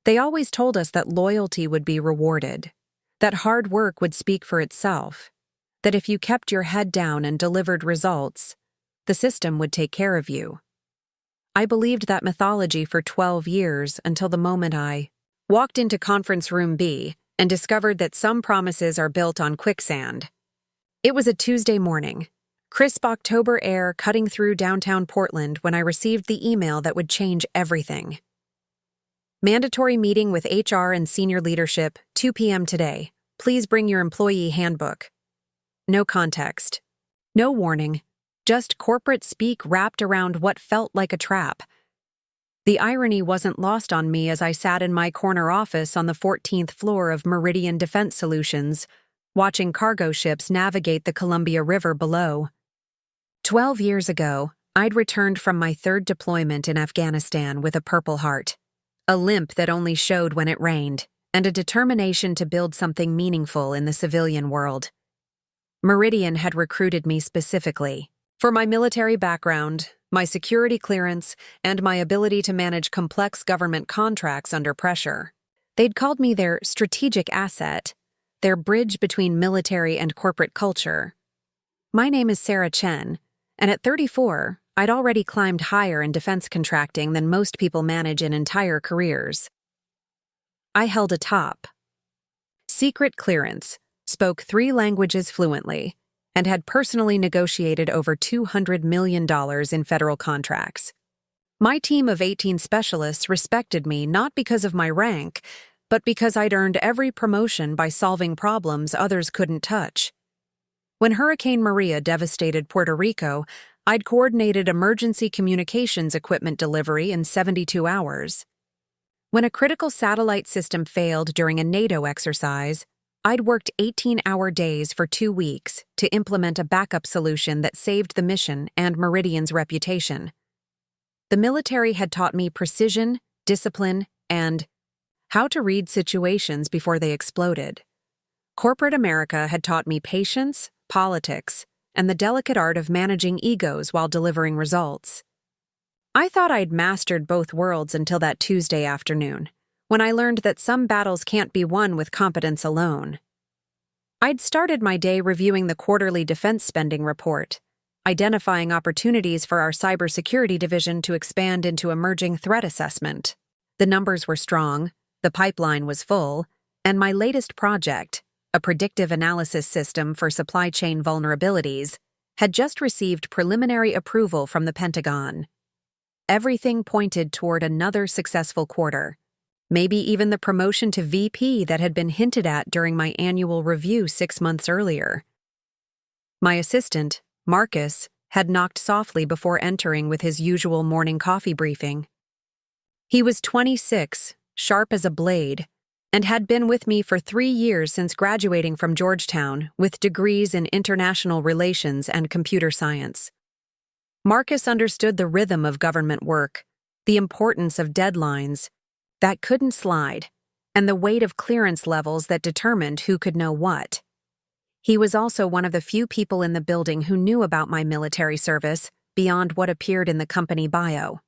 They always told us that loyalty would be rewarded, that hard work would speak for itself, that if you kept your head down and delivered results, the system would take care of you. I believed that mythology for 12 years until the moment I walked into conference room B and discovered that some promises are built on quicksand. It was a Tuesday morning, crisp October air cutting through downtown Portland when I received the email that would change everything. Mandatory meeting with HR and senior leadership, 2 p.m. today. Please bring your employee handbook. No context. No warning. Just corporate speak wrapped around what felt like a trap. The irony wasn't lost on me as I sat in my corner office on the 14th floor of Meridian Defense Solutions, watching cargo ships navigate the Columbia River below. 12 years ago, I'd returned from my third deployment in Afghanistan with a Purple Heart, a limp that only showed when it rained, and a determination to build something meaningful in the civilian world. Meridian had recruited me specifically for my military background, my security clearance, and my ability to manage complex government contracts under pressure. They'd called me their strategic asset, their bridge between military and corporate culture. My name is Chen, and at 34, I'd already climbed higher in defense contracting than most people manage in entire careers. I held a top secret clearance, spoke 3 languages fluently, and had personally negotiated over $200 million in federal contracts. My team of 18 specialists respected me not because of my rank, but because I'd earned every promotion by solving problems others couldn't touch. When Hurricane Maria devastated Puerto Rico, I'd coordinated emergency communications equipment delivery in 72 hours. When a critical satellite system failed during a NATO exercise, I'd worked 18-hour days for 2 weeks to implement a backup solution that saved the mission and Meridian's reputation. The military had taught me precision, discipline, and how to read situations before they exploded. Corporate America had taught me patience, politics, and the delicate art of managing egos while delivering results. I thought I'd mastered both worlds until that Tuesday afternoon, when I learned that some battles can't be won with competence alone. I'd started my day reviewing the quarterly defense spending report, identifying opportunities for our cybersecurity division to expand into emerging threat assessment. The numbers were strong, the pipeline was full, and my latest project, a predictive analysis system for supply chain vulnerabilities, had just received preliminary approval from the Pentagon. Everything pointed toward another successful quarter, maybe even the promotion to VP that had been hinted at during my annual review 6 months earlier. My assistant, Marcus, had knocked softly before entering with his usual morning coffee briefing. He was 26, sharp as a blade, and had been with me for 3 years since graduating from Georgetown with degrees in international relations and computer science. Marcus understood the rhythm of government work, the importance of deadlines that couldn't slide, and the weight of clearance levels that determined who could know what. He was also one of the few people in the building who knew about my military service beyond what appeared in the company bio.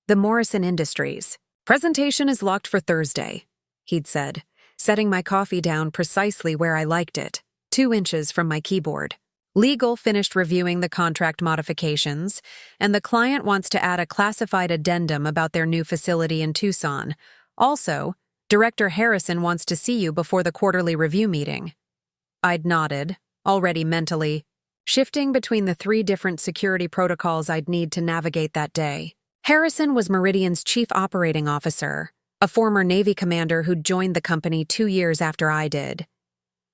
The Morrison Industries. Presentation is locked for Thursday, he'd said, setting my coffee down precisely where I liked it, 2 inches from my keyboard. Legal finished reviewing the contract modifications, and the client wants to add a classified addendum about their new facility in Tucson. Also, Director Harrison wants to see you before the quarterly review meeting. I'd nodded, already mentally, shifting between the 3 different security protocols I'd need to navigate that day. Harrison was Meridian's chief operating officer, a former Navy commander who'd joined the company 2 years after I did.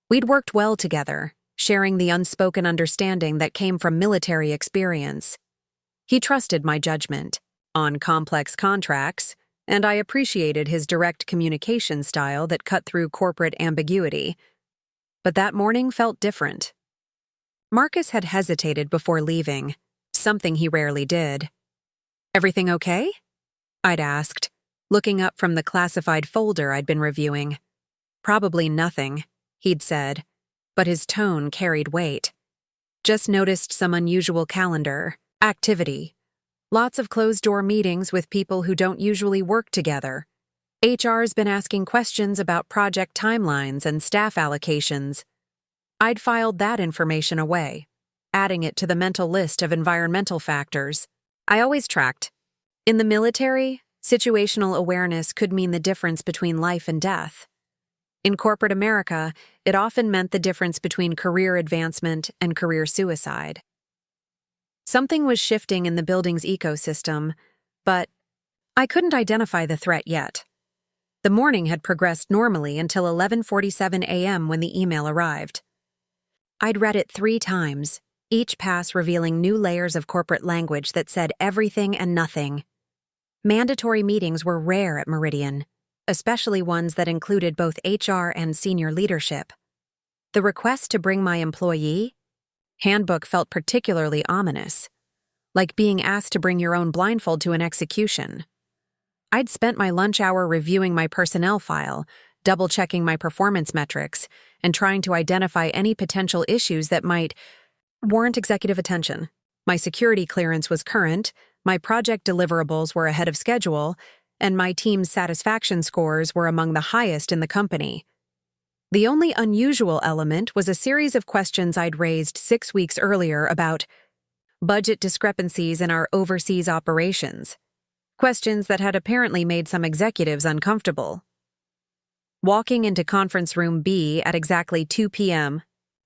We'd worked well together, sharing the unspoken understanding that came from military experience. He trusted my judgment on complex contracts, and I appreciated his direct communication style that cut through corporate ambiguity. But that morning felt different. Marcus had hesitated before leaving, something he rarely did. "Everything okay?" I'd asked, looking up from the classified folder I'd been reviewing. "Probably nothing," he'd said, but his tone carried weight. "Just noticed some unusual calendar activity. Lots of closed-door meetings with people who don't usually work together. HR's been asking questions about project timelines and staff allocations. I'd filed that information away, adding it to the mental list of environmental factors I always tracked. In the military, situational awareness could mean the difference between life and death. In corporate America, it often meant the difference between career advancement and career suicide. Something was shifting in the building's ecosystem, but I couldn't identify the threat yet. The morning had progressed normally until 11:47 a.m. when the email arrived. I'd read it 3 times, each pass revealing new layers of corporate language that said everything and nothing. Mandatory meetings were rare at Meridian, especially ones that included both HR and senior leadership. The request to bring my employee handbook felt particularly ominous, like being asked to bring your own blindfold to an execution. I'd spent my lunch hour reviewing my personnel file, double-checking my performance metrics, and trying to identify any potential issues that might warrant executive attention. My security clearance was current, my project deliverables were ahead of schedule, and my team's satisfaction scores were among the highest in the company. The only unusual element was a series of questions I'd raised 6 weeks earlier about budget discrepancies in our overseas operations. Questions that had apparently made some executives uncomfortable. Walking into conference room B at exactly 2 p.m.,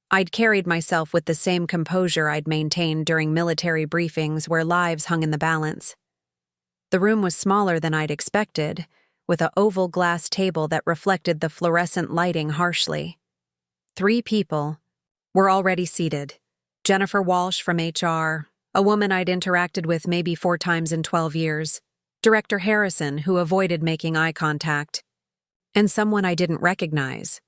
I'd carried myself with the same composure I'd maintained during military briefings where lives hung in the balance. The room was smaller than I'd expected, with an oval glass table that reflected the fluorescent lighting harshly. 3 people were already seated. Jennifer Walsh from HR, a woman I'd interacted with maybe 4 times in 12 years, Director Harrison, who avoided making eye contact, and someone I didn't recognize,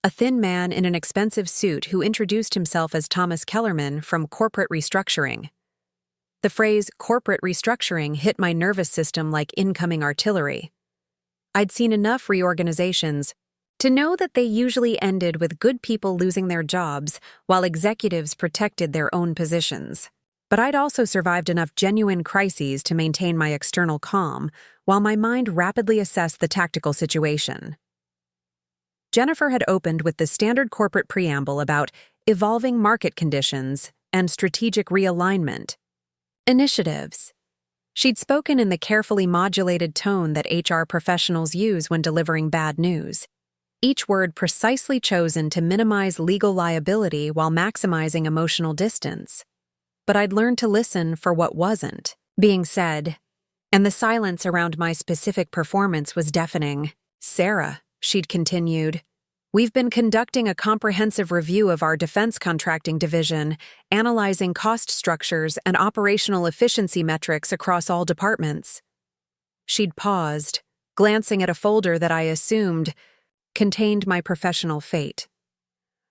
a thin man in an expensive suit who introduced himself as Thomas Kellerman from Corporate Restructuring. The phrase corporate restructuring hit my nervous system like incoming artillery. I'd seen enough reorganizations to know that they usually ended with good people losing their jobs while executives protected their own positions. But I'd also survived enough genuine crises to maintain my external calm while my mind rapidly assessed the tactical situation. Jennifer had opened with the standard corporate preamble about evolving market conditions and strategic realignment initiatives. She'd spoken in the carefully modulated tone that HR professionals use when delivering bad news, each word precisely chosen to minimize legal liability while maximizing emotional distance. But I'd learned to listen for what wasn't being said, and the silence around my specific performance was deafening. "Sarah," she'd continued, "we've been conducting a comprehensive review of our defense contracting division, analyzing cost structures and operational efficiency metrics across all departments." She'd paused, glancing at a folder that I assumed contained my professional fate.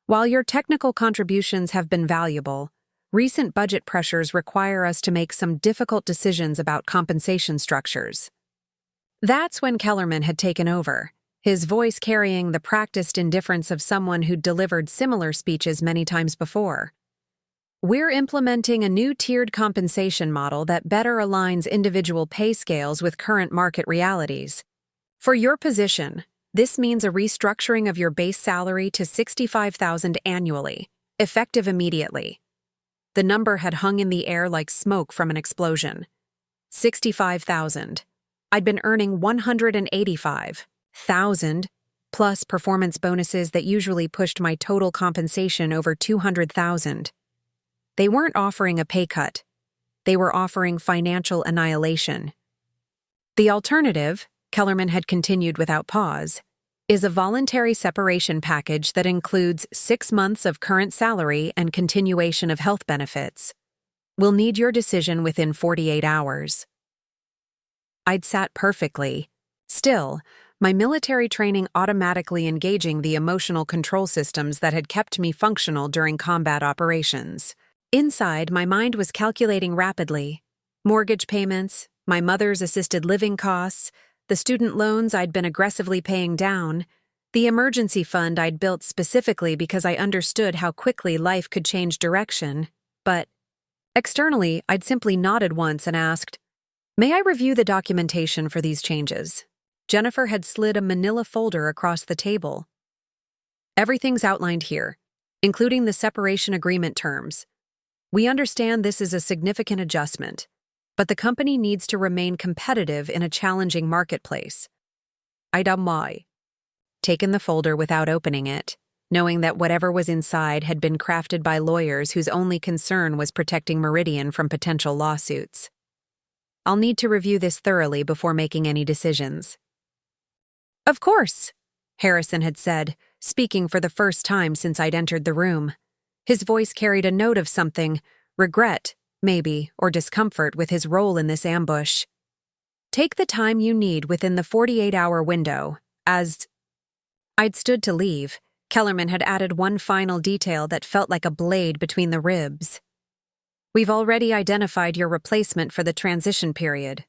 "While your technical contributions have been valuable, recent budget pressures require us to make some difficult decisions about compensation structures." That's when Kellerman had taken over, his voice carrying the practiced indifference of someone who'd delivered similar speeches many times before. "We're implementing a new tiered compensation model that better aligns individual pay scales with current market realities. For your position, this means a restructuring of your base salary to $65,000 annually, effective immediately." The number had hung in the air like smoke from an explosion. 65,000. I'd been earning 185,000, plus performance bonuses that usually pushed my total compensation over 200,000. They weren't offering a pay cut. They were offering financial annihilation. "The alternative," Kellerman had continued without pause, "is a voluntary separation package that includes 6 months of current salary and continuation of health benefits. We'll need your decision within 48 hours. I'd sat perfectly. Still, my military training automatically engaging the emotional control systems that had kept me functional during combat operations. Inside, my mind was calculating rapidly. Mortgage payments, my mother's assisted living costs, the student loans I'd been aggressively paying down, the emergency fund I'd built specifically because I understood how quickly life could change direction. But externally, I'd simply nodded once and asked, "May I review the documentation for these changes?" Jennifer had slid a manila folder across the table. Everything's outlined here, including the separation agreement terms. We understand this is a significant adjustment, but the company needs to remain competitive in a challenging marketplace. I'd taken the folder without opening it, knowing that whatever was inside had been crafted by lawyers whose only concern was protecting Meridian from potential lawsuits. I'll need to review this thoroughly before making any decisions. Of course, Harrison had said, speaking for the first time since I'd entered the room. His voice carried a note of something, regret, maybe, or discomfort with his role in this ambush. Take the time you need within the 48-hour window, as I'd stood to leave. Kellerman had added one final detail that felt like a blade between the ribs. We've already identified your replacement for the transition period.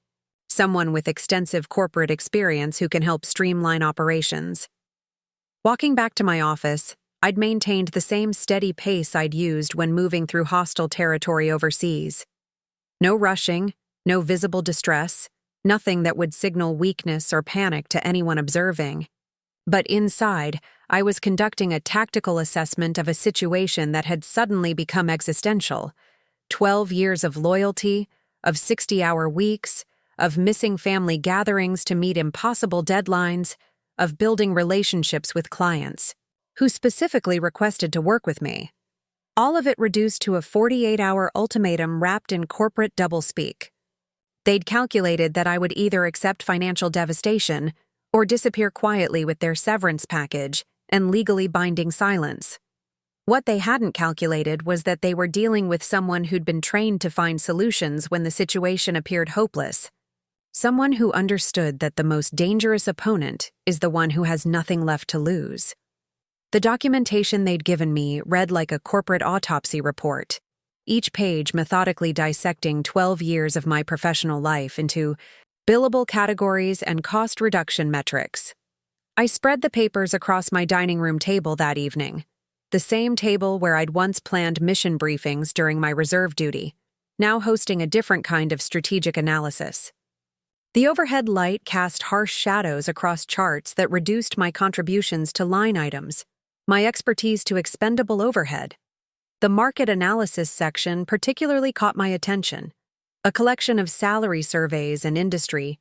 Someone with extensive corporate experience who can help streamline operations. Walking back to my office, I'd maintained the same steady pace I'd used when moving through hostile territory overseas. No rushing, no visible distress, nothing that would signal weakness or panic to anyone observing. But inside, I was conducting a tactical assessment of a situation that had suddenly become existential. 12 years of loyalty, of 60-hour weeks, of missing family gatherings to meet impossible deadlines, of building relationships with clients, who specifically requested to work with me. All of it reduced to a 48-hour ultimatum wrapped in corporate doublespeak. They'd calculated that I would either accept financial devastation or disappear quietly with their severance package and legally binding silence. What they hadn't calculated was that they were dealing with someone who'd been trained to find solutions when the situation appeared hopeless. Someone who understood that the most dangerous opponent is the one who has nothing left to lose. The documentation they'd given me read like a corporate autopsy report, each page methodically dissecting 12 years of my professional life into billable categories and cost reduction metrics. I spread the papers across my dining room table that evening, the same table where I'd once planned mission briefings during my reserve duty, now hosting a different kind of strategic analysis. The overhead light cast harsh shadows across charts that reduced my contributions to line items, my expertise to expendable overhead. The market analysis section particularly caught my attention, a collection of salary surveys and industry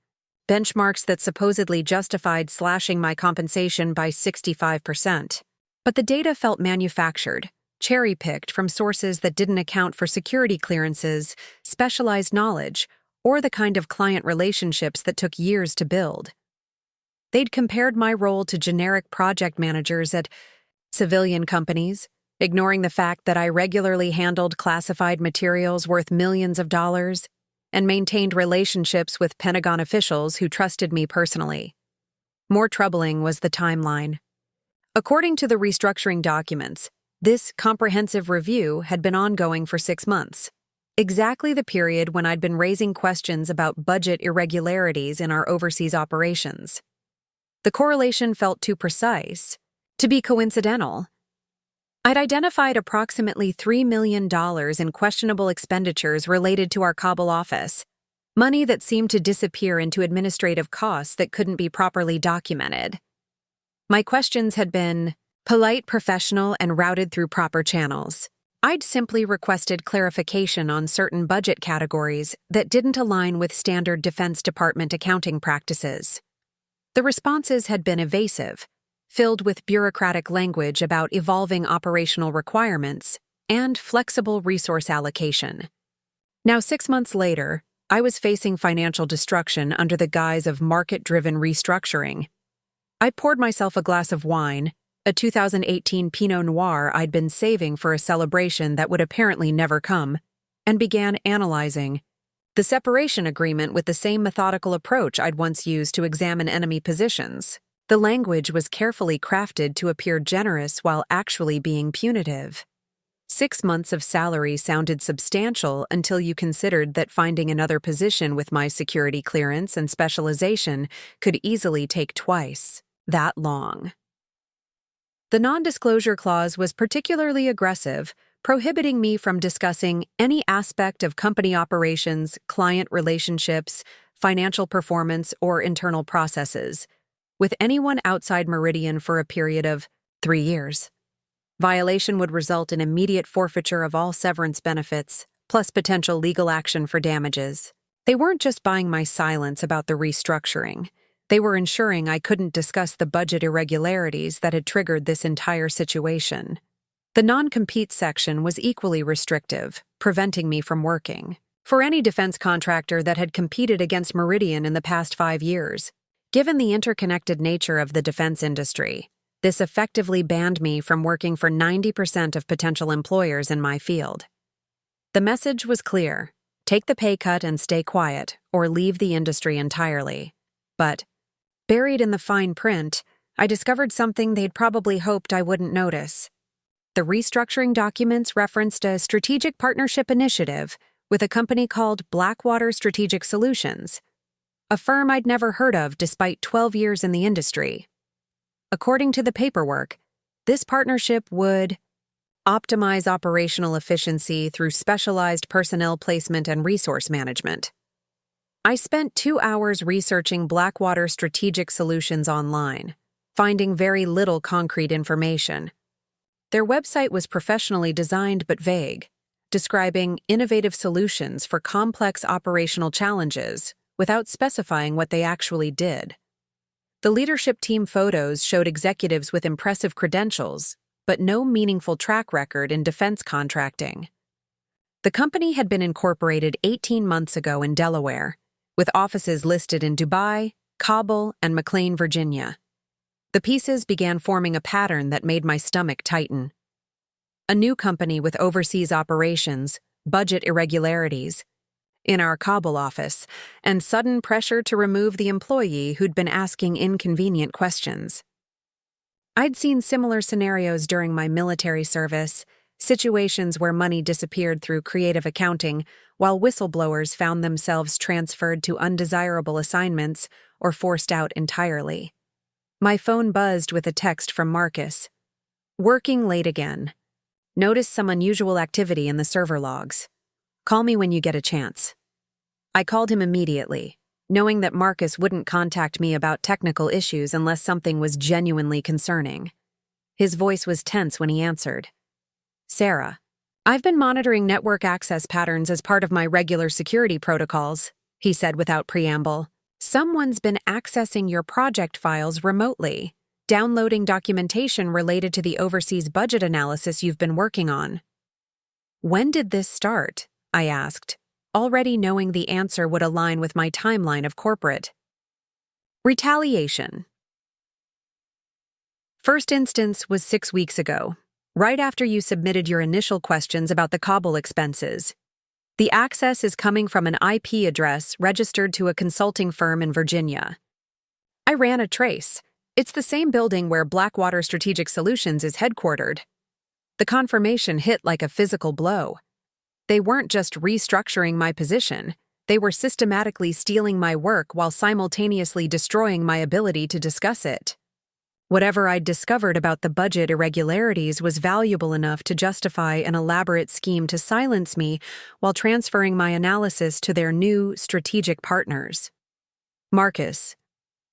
benchmarks that supposedly justified slashing my compensation by 65%. But the data felt manufactured, cherry-picked from sources that didn't account for security clearances, specialized knowledge, or the kind of client relationships that took years to build. They'd compared my role to generic project managers at civilian companies, ignoring the fact that I regularly handled classified materials worth millions of dollars and maintained relationships with Pentagon officials who trusted me personally. More troubling was the timeline. According to the restructuring documents, this comprehensive review had been ongoing for 6 months, exactly the period when I'd been raising questions about budget irregularities in our overseas operations. The correlation felt too precise to be coincidental. I'd identified approximately $3 million in questionable expenditures related to our Kabul office, money that seemed to disappear into administrative costs that couldn't be properly documented. My questions had been polite, professional, and routed through proper channels. I'd simply requested clarification on certain budget categories that didn't align with standard Defense Department accounting practices. The responses had been evasive, filled with bureaucratic language about evolving operational requirements and flexible resource allocation. Now, 6 months later, I was facing financial destruction under the guise of market-driven restructuring. I poured myself a glass of wine, a 2018 Pinot Noir I'd been saving for a celebration that would apparently never come, and began analyzing the separation agreement with the same methodical approach I'd once used to examine enemy positions. The language was carefully crafted to appear generous while actually being punitive. 6 months of salary sounded substantial until you considered that finding another position with my security clearance and specialization could easily take twice that long. The non-disclosure clause was particularly aggressive, prohibiting me from discussing any aspect of company operations, client relationships, financial performance, or internal processes, with anyone outside Meridian for a period of 3 years. Violation would result in immediate forfeiture of all severance benefits, plus potential legal action for damages. They weren't just buying my silence about the restructuring. They were ensuring I couldn't discuss the budget irregularities that had triggered this entire situation. The non-compete section was equally restrictive, preventing me from working for any defense contractor that had competed against Meridian in the past 5 years. Given the interconnected nature of the defense industry, this effectively banned me from working for 90% of potential employers in my field. The message was clear: take the pay cut and stay quiet, or leave the industry entirely. But, buried in the fine print, I discovered something they'd probably hoped I wouldn't notice. The restructuring documents referenced a strategic partnership initiative with a company called Blackwater Strategic Solutions, a firm I'd never heard of despite 12 years in the industry. According to the paperwork, this partnership would optimize operational efficiency through specialized personnel placement and resource management. I spent 2 hours researching Blackwater Strategic Solutions online, finding very little concrete information. Their website was professionally designed but vague, describing innovative solutions for complex operational challenges without specifying what they actually did. The leadership team photos showed executives with impressive credentials, but no meaningful track record in defense contracting. The company had been incorporated 18 months ago in Delaware, with offices listed in Dubai, Kabul, and McLean, Virginia. The pieces began forming a pattern that made my stomach tighten. A new company with overseas operations, budget irregularities, in our Kabul office, and sudden pressure to remove the employee who'd been asking inconvenient questions. I'd seen similar scenarios during my military service, situations where money disappeared through creative accounting, while whistleblowers found themselves transferred to undesirable assignments or forced out entirely. My phone buzzed with a text from Marcus. "Working late again. Noticed some unusual activity in the server logs. Call me when you get a chance." I called him immediately, knowing that Marcus wouldn't contact me about technical issues unless something was genuinely concerning. His voice was tense when he answered. "Sarah, I've been monitoring network access patterns as part of my regular security protocols," he said without preamble. "Someone's been accessing your project files remotely, downloading documentation related to the overseas budget analysis you've been working on." "When did this start?" I asked, already knowing the answer would align with my timeline of corporate. Retaliation. First instance was 6 weeks ago, right after you submitted your initial questions about the Kabul expenses. The access is coming from an IP address registered to a consulting firm in Virginia. I ran a trace. It's the same building where Blackwater Strategic Solutions is headquartered. The confirmation hit like a physical blow. They weren't just restructuring my position, they were systematically stealing my work while simultaneously destroying my ability to discuss it. Whatever I'd discovered about the budget irregularities was valuable enough to justify an elaborate scheme to silence me while transferring my analysis to their new strategic partners. "Marcus,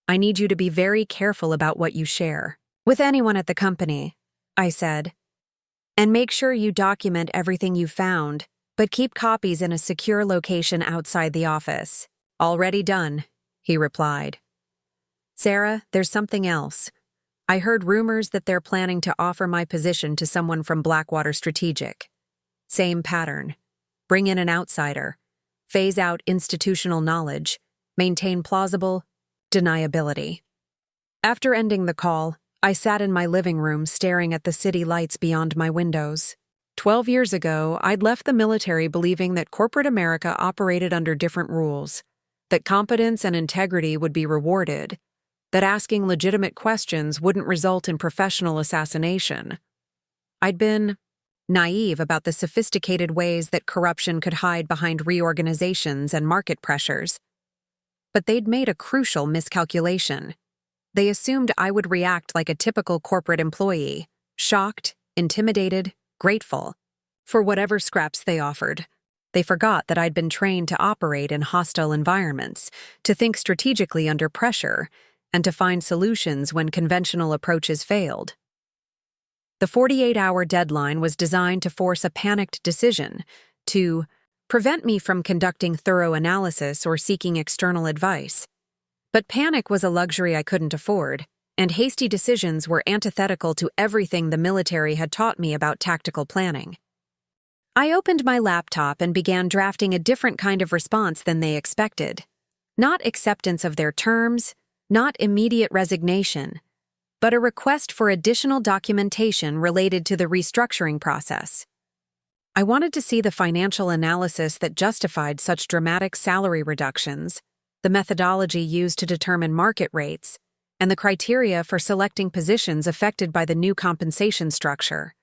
I need you to be very careful about what you share with anyone at the company," I said. "And make sure you document everything you found, but keep copies in a secure location outside the office." "Already done," he replied. "Sarah, there's something else. I heard rumors that they're planning to offer my position to someone from Blackwater Strategic. Same pattern. Bring in an outsider. Phase out institutional knowledge. Maintain plausible deniability." After ending the call, I sat in my living room staring at the city lights beyond my windows. 12 years ago, I'd left the military believing that corporate America operated under different rules, that competence and integrity would be rewarded, that asking legitimate questions wouldn't result in professional assassination. I'd been naive about the sophisticated ways that corruption could hide behind reorganizations and market pressures. But they'd made a crucial miscalculation. They assumed I would react like a typical corporate employee, shocked, intimidated, grateful, for whatever scraps they offered. They forgot that I'd been trained to operate in hostile environments, to think strategically under pressure, and to find solutions when conventional approaches failed. The 48-hour deadline was designed to force a panicked decision, to prevent me from conducting thorough analysis or seeking external advice. But panic was a luxury I couldn't afford, and hasty decisions were antithetical to everything the military had taught me about tactical planning. I opened my laptop and began drafting a different kind of response than they expected. Not acceptance of their terms, not immediate resignation, but a request for additional documentation related to the restructuring process. I wanted to see the financial analysis that justified such dramatic salary reductions, the methodology used to determine market rates, and the criteria for selecting positions affected by the new compensation structure.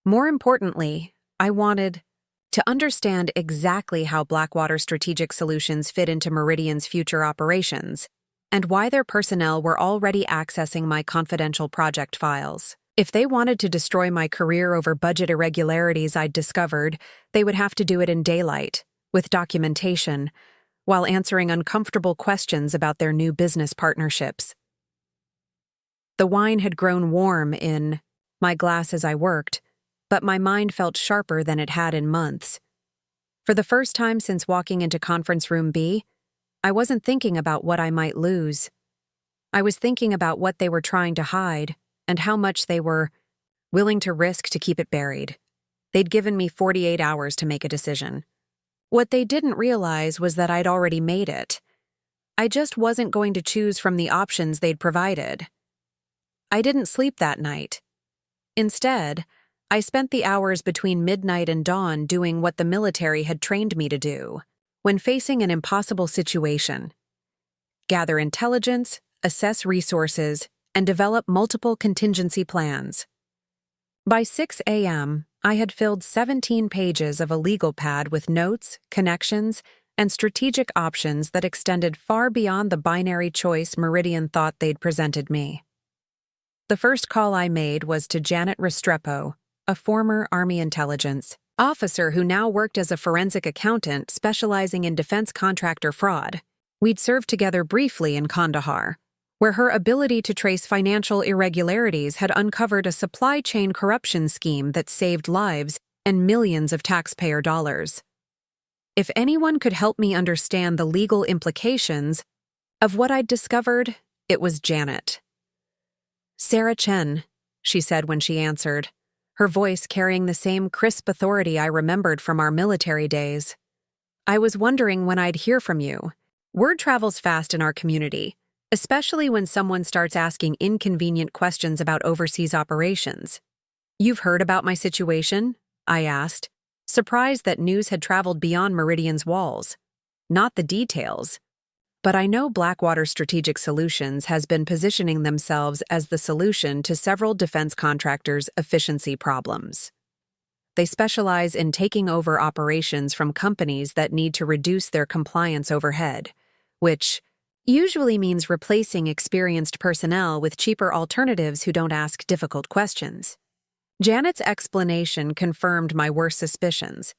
More importantly, I wanted to understand exactly how Blackwater Strategic Solutions fit into Meridian's future operations, and why their personnel were already accessing my confidential project files. If they wanted to destroy my career over budget irregularities I'd discovered, they would have to do it in daylight, with documentation, while answering uncomfortable questions about their new business partnerships. The wine had grown warm in my glass as I worked, but my mind felt sharper than it had in months. For the first time since walking into Conference Room B, I wasn't thinking about what I might lose. I was thinking about what they were trying to hide and how much they were willing to risk to keep it buried. They'd given me 48 hours to make a decision. What they didn't realize was that I'd already made it. I just wasn't going to choose from the options they'd provided. I didn't sleep that night. Instead, I spent the hours between midnight and dawn doing what the military had trained me to do when facing an impossible situation: gather intelligence, assess resources, and develop multiple contingency plans. By 6 a.m., I had filled 17 pages of a legal pad with notes, connections, and strategic options that extended far beyond the binary choice Meridian thought they'd presented me. The first call I made was to Janet Restrepo, a former Army intelligence officer who now worked as a forensic accountant specializing in defense contractor fraud. We'd served together briefly in Kandahar, where her ability to trace financial irregularities had uncovered a supply chain corruption scheme that saved lives and millions of taxpayer dollars. If anyone could help me understand the legal implications of what I'd discovered, it was Janet. "Sarah Chen," she said when she answered, her voice carrying the same crisp authority I remembered from our military days. "I was wondering when I'd hear from you. Word travels fast in our community, especially when someone starts asking inconvenient questions about overseas operations." "You've heard about my situation?" I asked, surprised that news had traveled beyond Meridian's walls. "Not the details, but I know Blackwater Strategic Solutions has been positioning themselves as the solution to several defense contractors' efficiency problems. They specialize in taking over operations from companies that need to reduce their compliance overhead, which usually means replacing experienced personnel with cheaper alternatives who don't ask difficult questions." Janet's explanation confirmed my worst suspicions.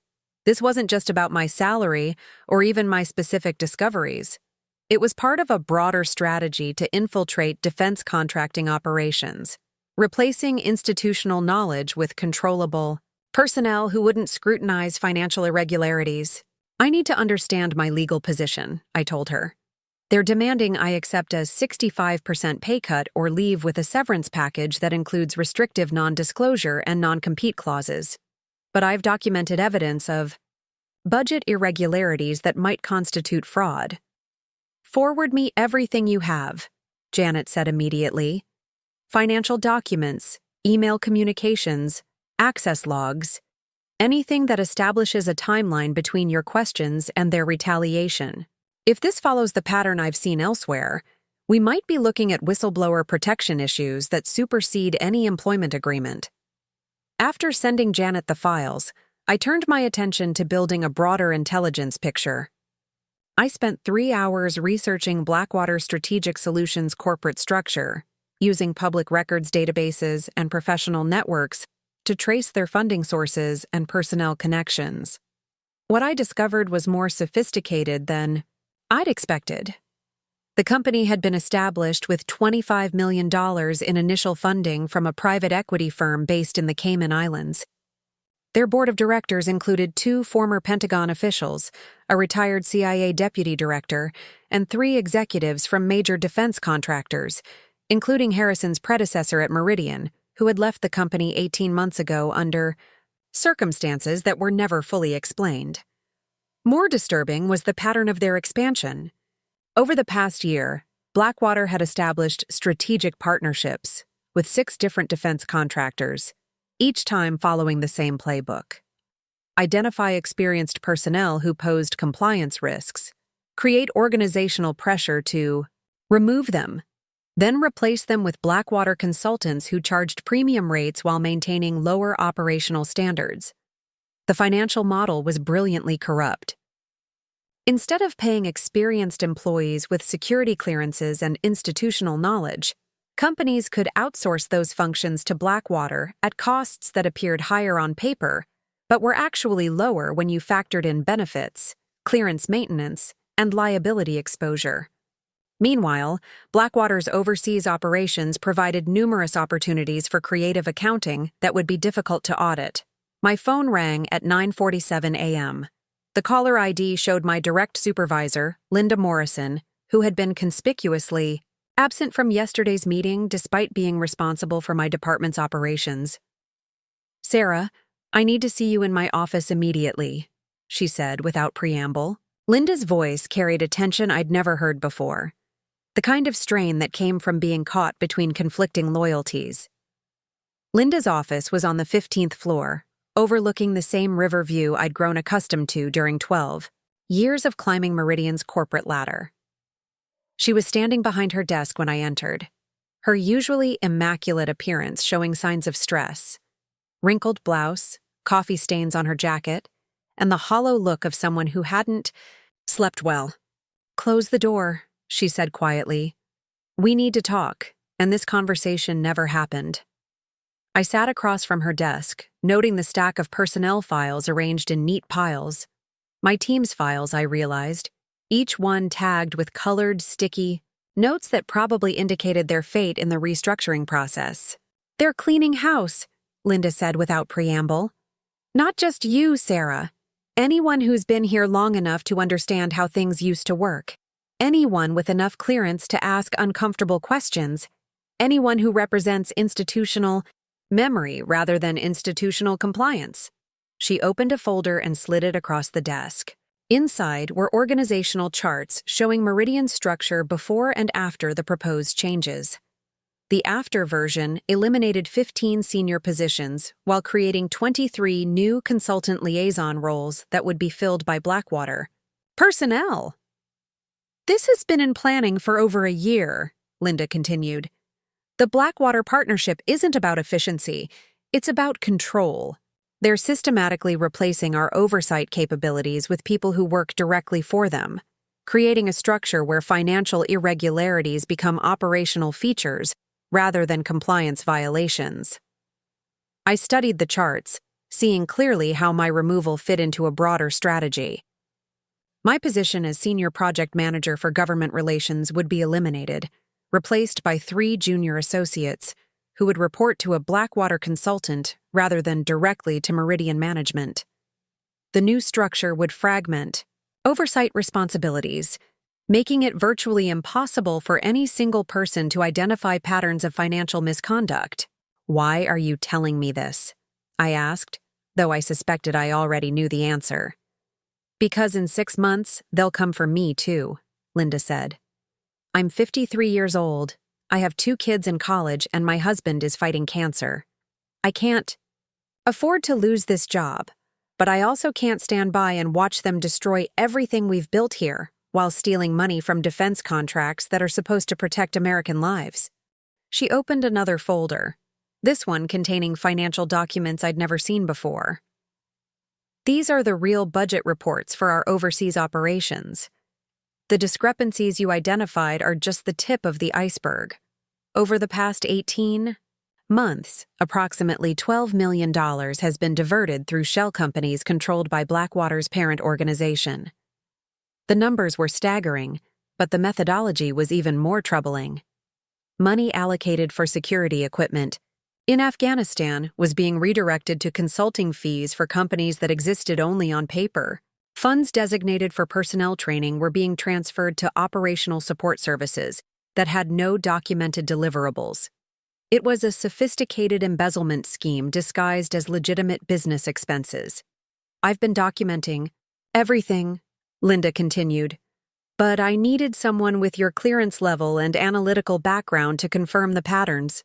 This wasn't just about my salary or even my specific discoveries. It was part of a broader strategy to infiltrate defense contracting operations, replacing institutional knowledge with controllable personnel who wouldn't scrutinize financial irregularities. "I need to understand my legal position," I told her. "They're demanding I accept a 65% pay cut or leave with a severance package that includes restrictive non-disclosure and non-compete clauses. But I've documented evidence of budget irregularities that might constitute fraud." "Forward me everything you have," Janet said immediately. "Financial documents, email communications, access logs, anything that establishes a timeline between your questions and their retaliation. If this follows the pattern I've seen elsewhere, we might be looking at whistleblower protection issues that supersede any employment agreement." After sending Janet the files, I turned my attention to building a broader intelligence picture. I spent 3 hours researching Blackwater Strategic Solutions' corporate structure, using public records databases and professional networks to trace their funding sources and personnel connections. What I discovered was more sophisticated than I'd expected. The company had been established with $25 million in initial funding from a private equity firm based in the Cayman Islands. Their board of directors included 2 former Pentagon officials, a retired CIA deputy director, and 3 executives from major defense contractors, including Harrison's predecessor at Meridian, who had left the company 18 months ago under circumstances that were never fully explained. More disturbing was the pattern of their expansion. Over the past year, Blackwater had established strategic partnerships with 6 different defense contractors, each time following the same playbook. Identify experienced personnel who posed compliance risks, create organizational pressure to remove them, then replace them with Blackwater consultants who charged premium rates while maintaining lower operational standards. The financial model was brilliantly corrupt. Instead of paying experienced employees with security clearances and institutional knowledge, companies could outsource those functions to Blackwater at costs that appeared higher on paper, but were actually lower when you factored in benefits, clearance maintenance, and liability exposure. Meanwhile, Blackwater's overseas operations provided numerous opportunities for creative accounting that would be difficult to audit. My phone rang at 9:47 a.m. The caller ID showed my direct supervisor, Linda Morrison, who had been conspicuously absent from yesterday's meeting despite being responsible for my department's operations. "Sarah, I need to see you in my office immediately," she said without preamble. Linda's voice carried a tension I'd never heard before, the kind of strain that came from being caught between conflicting loyalties. Linda's office was on the 15th floor, overlooking the same river view I'd grown accustomed to during 12 years of climbing Meridian's corporate ladder. She was standing behind her desk when I entered, her usually immaculate appearance showing signs of stress, wrinkled blouse, coffee stains on her jacket, and the hollow look of someone who hadn't slept well. "Close the door," she said quietly. "We need to talk, and this conversation never happened." I sat across from her desk, noting the stack of personnel files arranged in neat piles. My team's files, I realized, each one tagged with colored, sticky notes that probably indicated their fate in the restructuring process. "They're cleaning house," Linda said without preamble. "Not just you, Sarah. Anyone who's been here long enough to understand how things used to work. Anyone with enough clearance to ask uncomfortable questions. Anyone who represents institutional memory rather than institutional compliance." She opened a folder and slid it across the desk. Inside were organizational charts showing Meridian's structure before and after the proposed changes. The after version eliminated 15 senior positions while creating 23 new consultant liaison roles that would be filled by Blackwater. "Personnel! This has been in planning for over a year," Linda continued. "The Blackwater partnership isn't about efficiency, it's about control. They're systematically replacing our oversight capabilities with people who work directly for them, creating a structure where financial irregularities become operational features rather than compliance violations." I studied the charts, seeing clearly how my removal fit into a broader strategy. My position as Senior Project Manager for Government Relations would be eliminated, replaced by 3 junior associates who would report to a Blackwater consultant rather than directly to Meridian management. The new structure would fragment oversight responsibilities, making it virtually impossible for any single person to identify patterns of financial misconduct. "Why are you telling me this?" I asked, though I suspected I already knew the answer. "Because in 6 months, they'll come for me too," Linda said. "I'm 53 years old. I have 2 kids in college and my husband is fighting cancer. I can't afford to lose this job, but I also can't stand by and watch them destroy everything we've built here while stealing money from defense contracts that are supposed to protect American lives." She opened another folder, this one containing financial documents I'd never seen before. "These are the real budget reports for our overseas operations. The discrepancies you identified are just the tip of the iceberg. Over the past 18 months, approximately $12 million has been diverted through shell companies controlled by Blackwater's parent organization. The numbers were staggering, but the methodology was even more troubling. Money allocated for security equipment in Afghanistan was being redirected to consulting fees for companies that existed only on paper. Funds designated for personnel training were being transferred to operational support services that had no documented deliverables. It was a sophisticated embezzlement scheme disguised as legitimate business expenses. "I've been documenting everything," Linda continued, "but I needed someone with your clearance level and analytical background to confirm the patterns.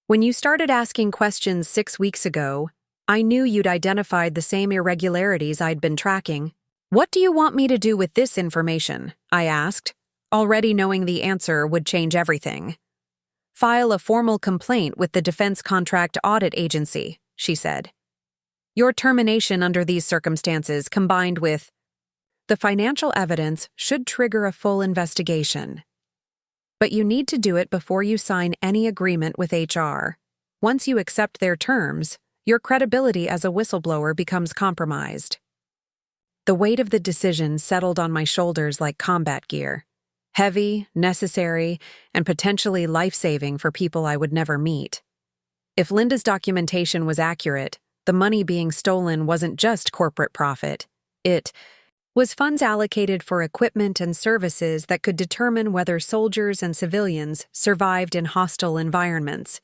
When you started asking questions 6 weeks ago, I knew you'd identified the same irregularities I'd been tracking." "What do you want me to do with this information?" I asked, already knowing the answer would change everything. "File a formal complaint with the Defense Contract Audit Agency," she said. "Your termination under these circumstances, combined with the financial evidence, should trigger a full investigation. But you need to do it before you sign any agreement with HR. Once you accept their terms, your credibility as a whistleblower becomes compromised." The weight of the decision settled on my shoulders like combat gear. Heavy, necessary, and potentially life-saving for people I would never meet. If Linda's documentation was accurate, the money being stolen wasn't just corporate profit. It was funds allocated for equipment and services that could determine whether soldiers and civilians survived in hostile environments.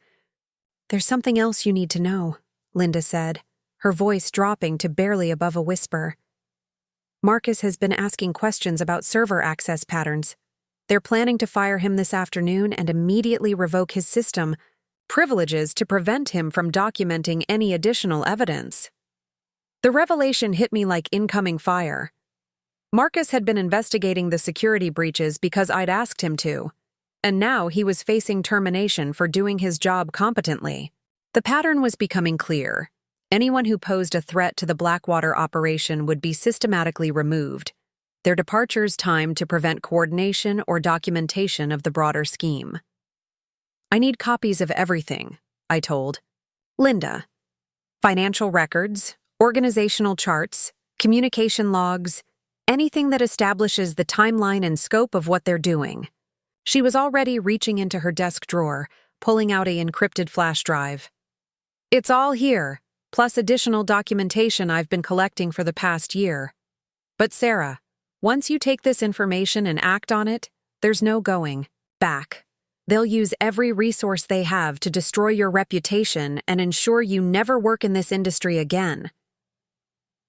"There's something else you need to know," Linda said, her voice dropping to barely above a whisper. "Marcus has been asking questions about server access patterns. They're planning to fire him this afternoon and immediately revoke his system privileges to prevent him from documenting any additional evidence." The revelation hit me like incoming fire. Marcus had been investigating the security breaches because I'd asked him to, and now he was facing termination for doing his job competently. The pattern was becoming clear. Anyone who posed a threat to the Blackwater operation would be systematically removed, their departures timed to prevent coordination or documentation of the broader scheme. "I need copies of everything," I told Linda. "Financial records, organizational charts, communication logs, anything that establishes the timeline and scope of what they're doing." She was already reaching into her desk drawer, pulling out an encrypted flash drive. "It's all here, plus additional documentation I've been collecting for the past year. But Sarah, once you take this information and act on it, there's no going back. They'll use every resource they have to destroy your reputation and ensure you never work in this industry again."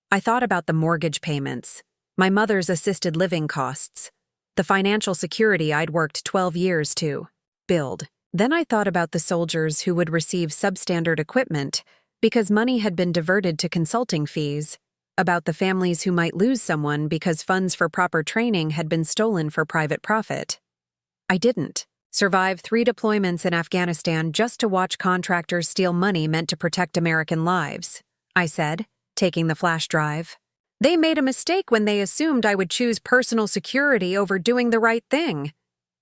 I thought about the mortgage payments, my mother's assisted living costs, the financial security I'd worked 12 years to build. Then I thought about the soldiers who would receive substandard equipment because money had been diverted to consulting fees, about the families who might lose someone because funds for proper training had been stolen for private profit. I didn't survive 3 deployments in Afghanistan just to watch contractors steal money meant to protect American lives, I said, taking the flash drive. "They made a mistake when they assumed I would choose personal security over doing the right thing."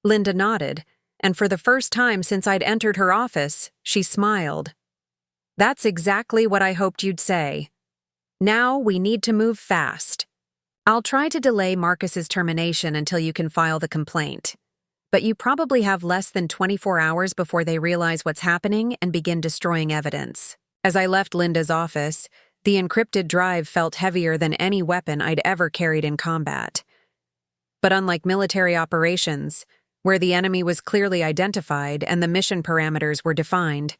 Linda nodded, and for the first time since I'd entered her office, she smiled. "That's exactly what I hoped you'd say. Now we need to move fast. I'll try to delay Marcus's termination until you can file the complaint. But you probably have less than 24 hours before they realize what's happening and begin destroying evidence." As I left Linda's office, the encrypted drive felt heavier than any weapon I'd ever carried in combat. But unlike military operations, where the enemy was clearly identified and the mission parameters were defined,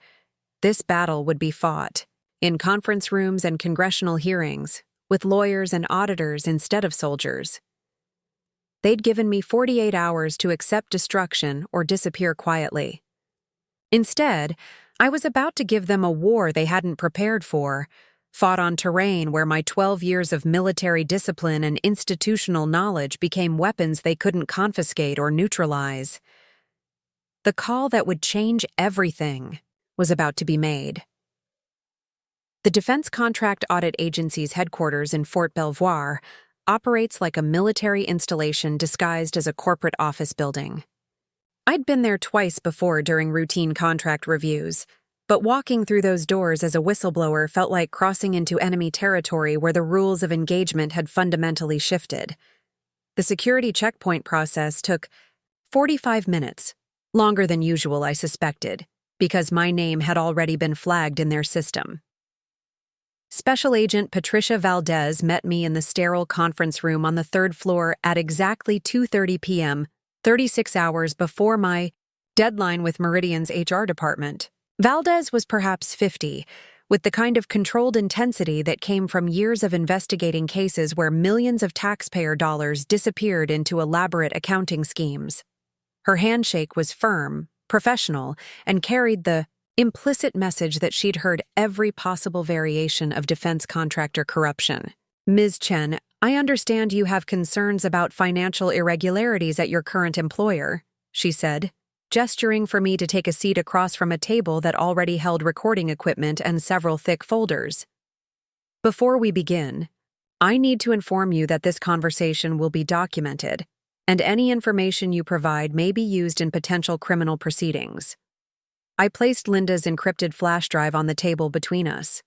this battle would be fought in conference rooms and congressional hearings, with lawyers and auditors instead of soldiers. They'd given me 48 hours to accept destruction or disappear quietly. Instead, I was about to give them a war they hadn't prepared for, fought on terrain where my 12 years of military discipline and institutional knowledge became weapons they couldn't confiscate or neutralize. The call that would change everything was about to be made. The Defense Contract Audit Agency's headquarters in Fort Belvoir operates like a military installation disguised as a corporate office building. I'd been there twice before during routine contract reviews, But walking through those doors as a whistleblower felt like crossing into enemy territory where the rules of engagement had fundamentally shifted. The security checkpoint process took 45 minutes, longer than usual, I suspected, because my name had already been flagged in their system. Special Agent Patricia Valdez met me in the sterile conference room on the third floor at exactly 2:30 p.m., 36 hours before my deadline with Meridian's HR department. Valdez was perhaps 50, with the kind of controlled intensity that came from years of investigating cases where millions of taxpayer dollars disappeared into elaborate accounting schemes. Her handshake was firm, professional, and carried the implicit message that she'd heard every possible variation of defense contractor corruption. Ms. Chen, I understand you have concerns about financial irregularities at your current employer, she said, gesturing for me to take a seat across from a table that already held recording equipment and several thick folders. Before we begin, I need to inform you that this conversation will be documented, and any information you provide may be used in potential criminal proceedings. I placed Linda's encrypted flash drive on the table between us.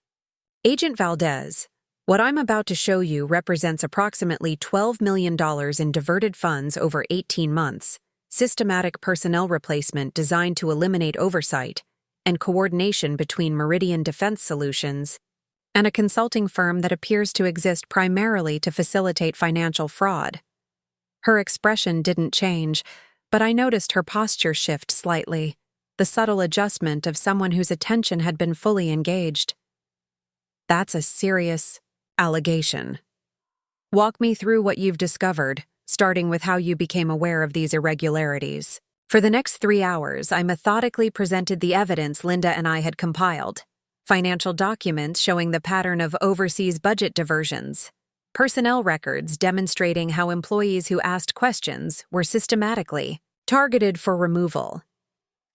Agent Valdez, what I'm about to show you represents approximately $12 million in diverted funds over 18 months, systematic personnel replacement designed to eliminate oversight, and coordination between Meridian Defense Solutions and a consulting firm that appears to exist primarily to facilitate financial fraud. Her expression didn't change, but I noticed her posture shift slightly, the subtle adjustment of someone whose attention had been fully engaged. That's a serious allegation. Walk me through what you've discovered, starting with how you became aware of these irregularities. For the next 3 hours, I methodically presented the evidence Linda and I had compiled. Financial documents showing the pattern of overseas budget diversions. Personnel records demonstrating how employees who asked questions were systematically targeted for removal.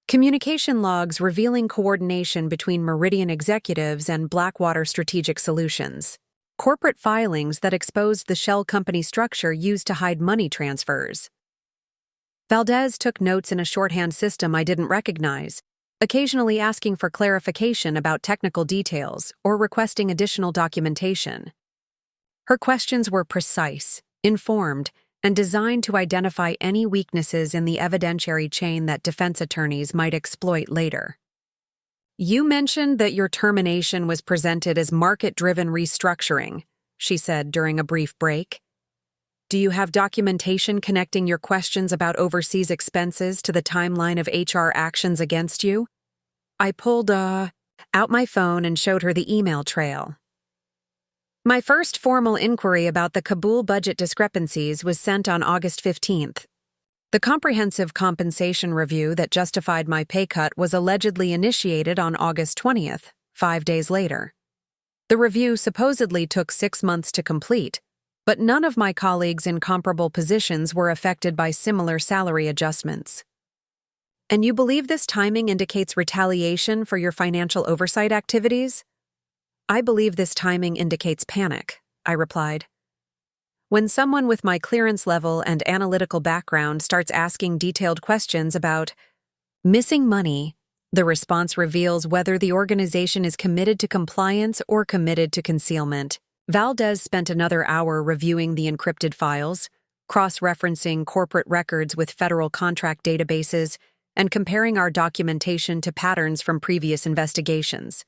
Communication logs revealing coordination between Meridian executives and Blackwater Strategic Solutions. Corporate filings that exposed the shell company structure used to hide money transfers. Valdez took notes in a shorthand system I didn't recognize, occasionally asking for clarification about technical details or requesting additional documentation. Her questions were precise, informed, and designed to identify any weaknesses in the evidentiary chain that defense attorneys might exploit later. You mentioned that your termination was presented as market-driven restructuring, she said during a brief break. Do you have documentation connecting your questions about overseas expenses to the timeline of HR actions against you? I pulled out my phone and showed her the email trail. My first formal inquiry about the Kabul budget discrepancies was sent on August 15th. The comprehensive compensation review that justified my pay cut was allegedly initiated on August 20th, 5 days later. The review supposedly took 6 months to complete, but none of my colleagues in comparable positions were affected by similar salary adjustments. And you believe this timing indicates retaliation for your financial oversight activities? I believe this timing indicates panic, I replied. When someone with my clearance level and analytical background starts asking detailed questions about missing money, the response reveals whether the organization is committed to compliance or committed to concealment. Valdez spent another hour reviewing the encrypted files, cross-referencing corporate records with federal contract databases, and comparing our documentation to patterns from previous investigations.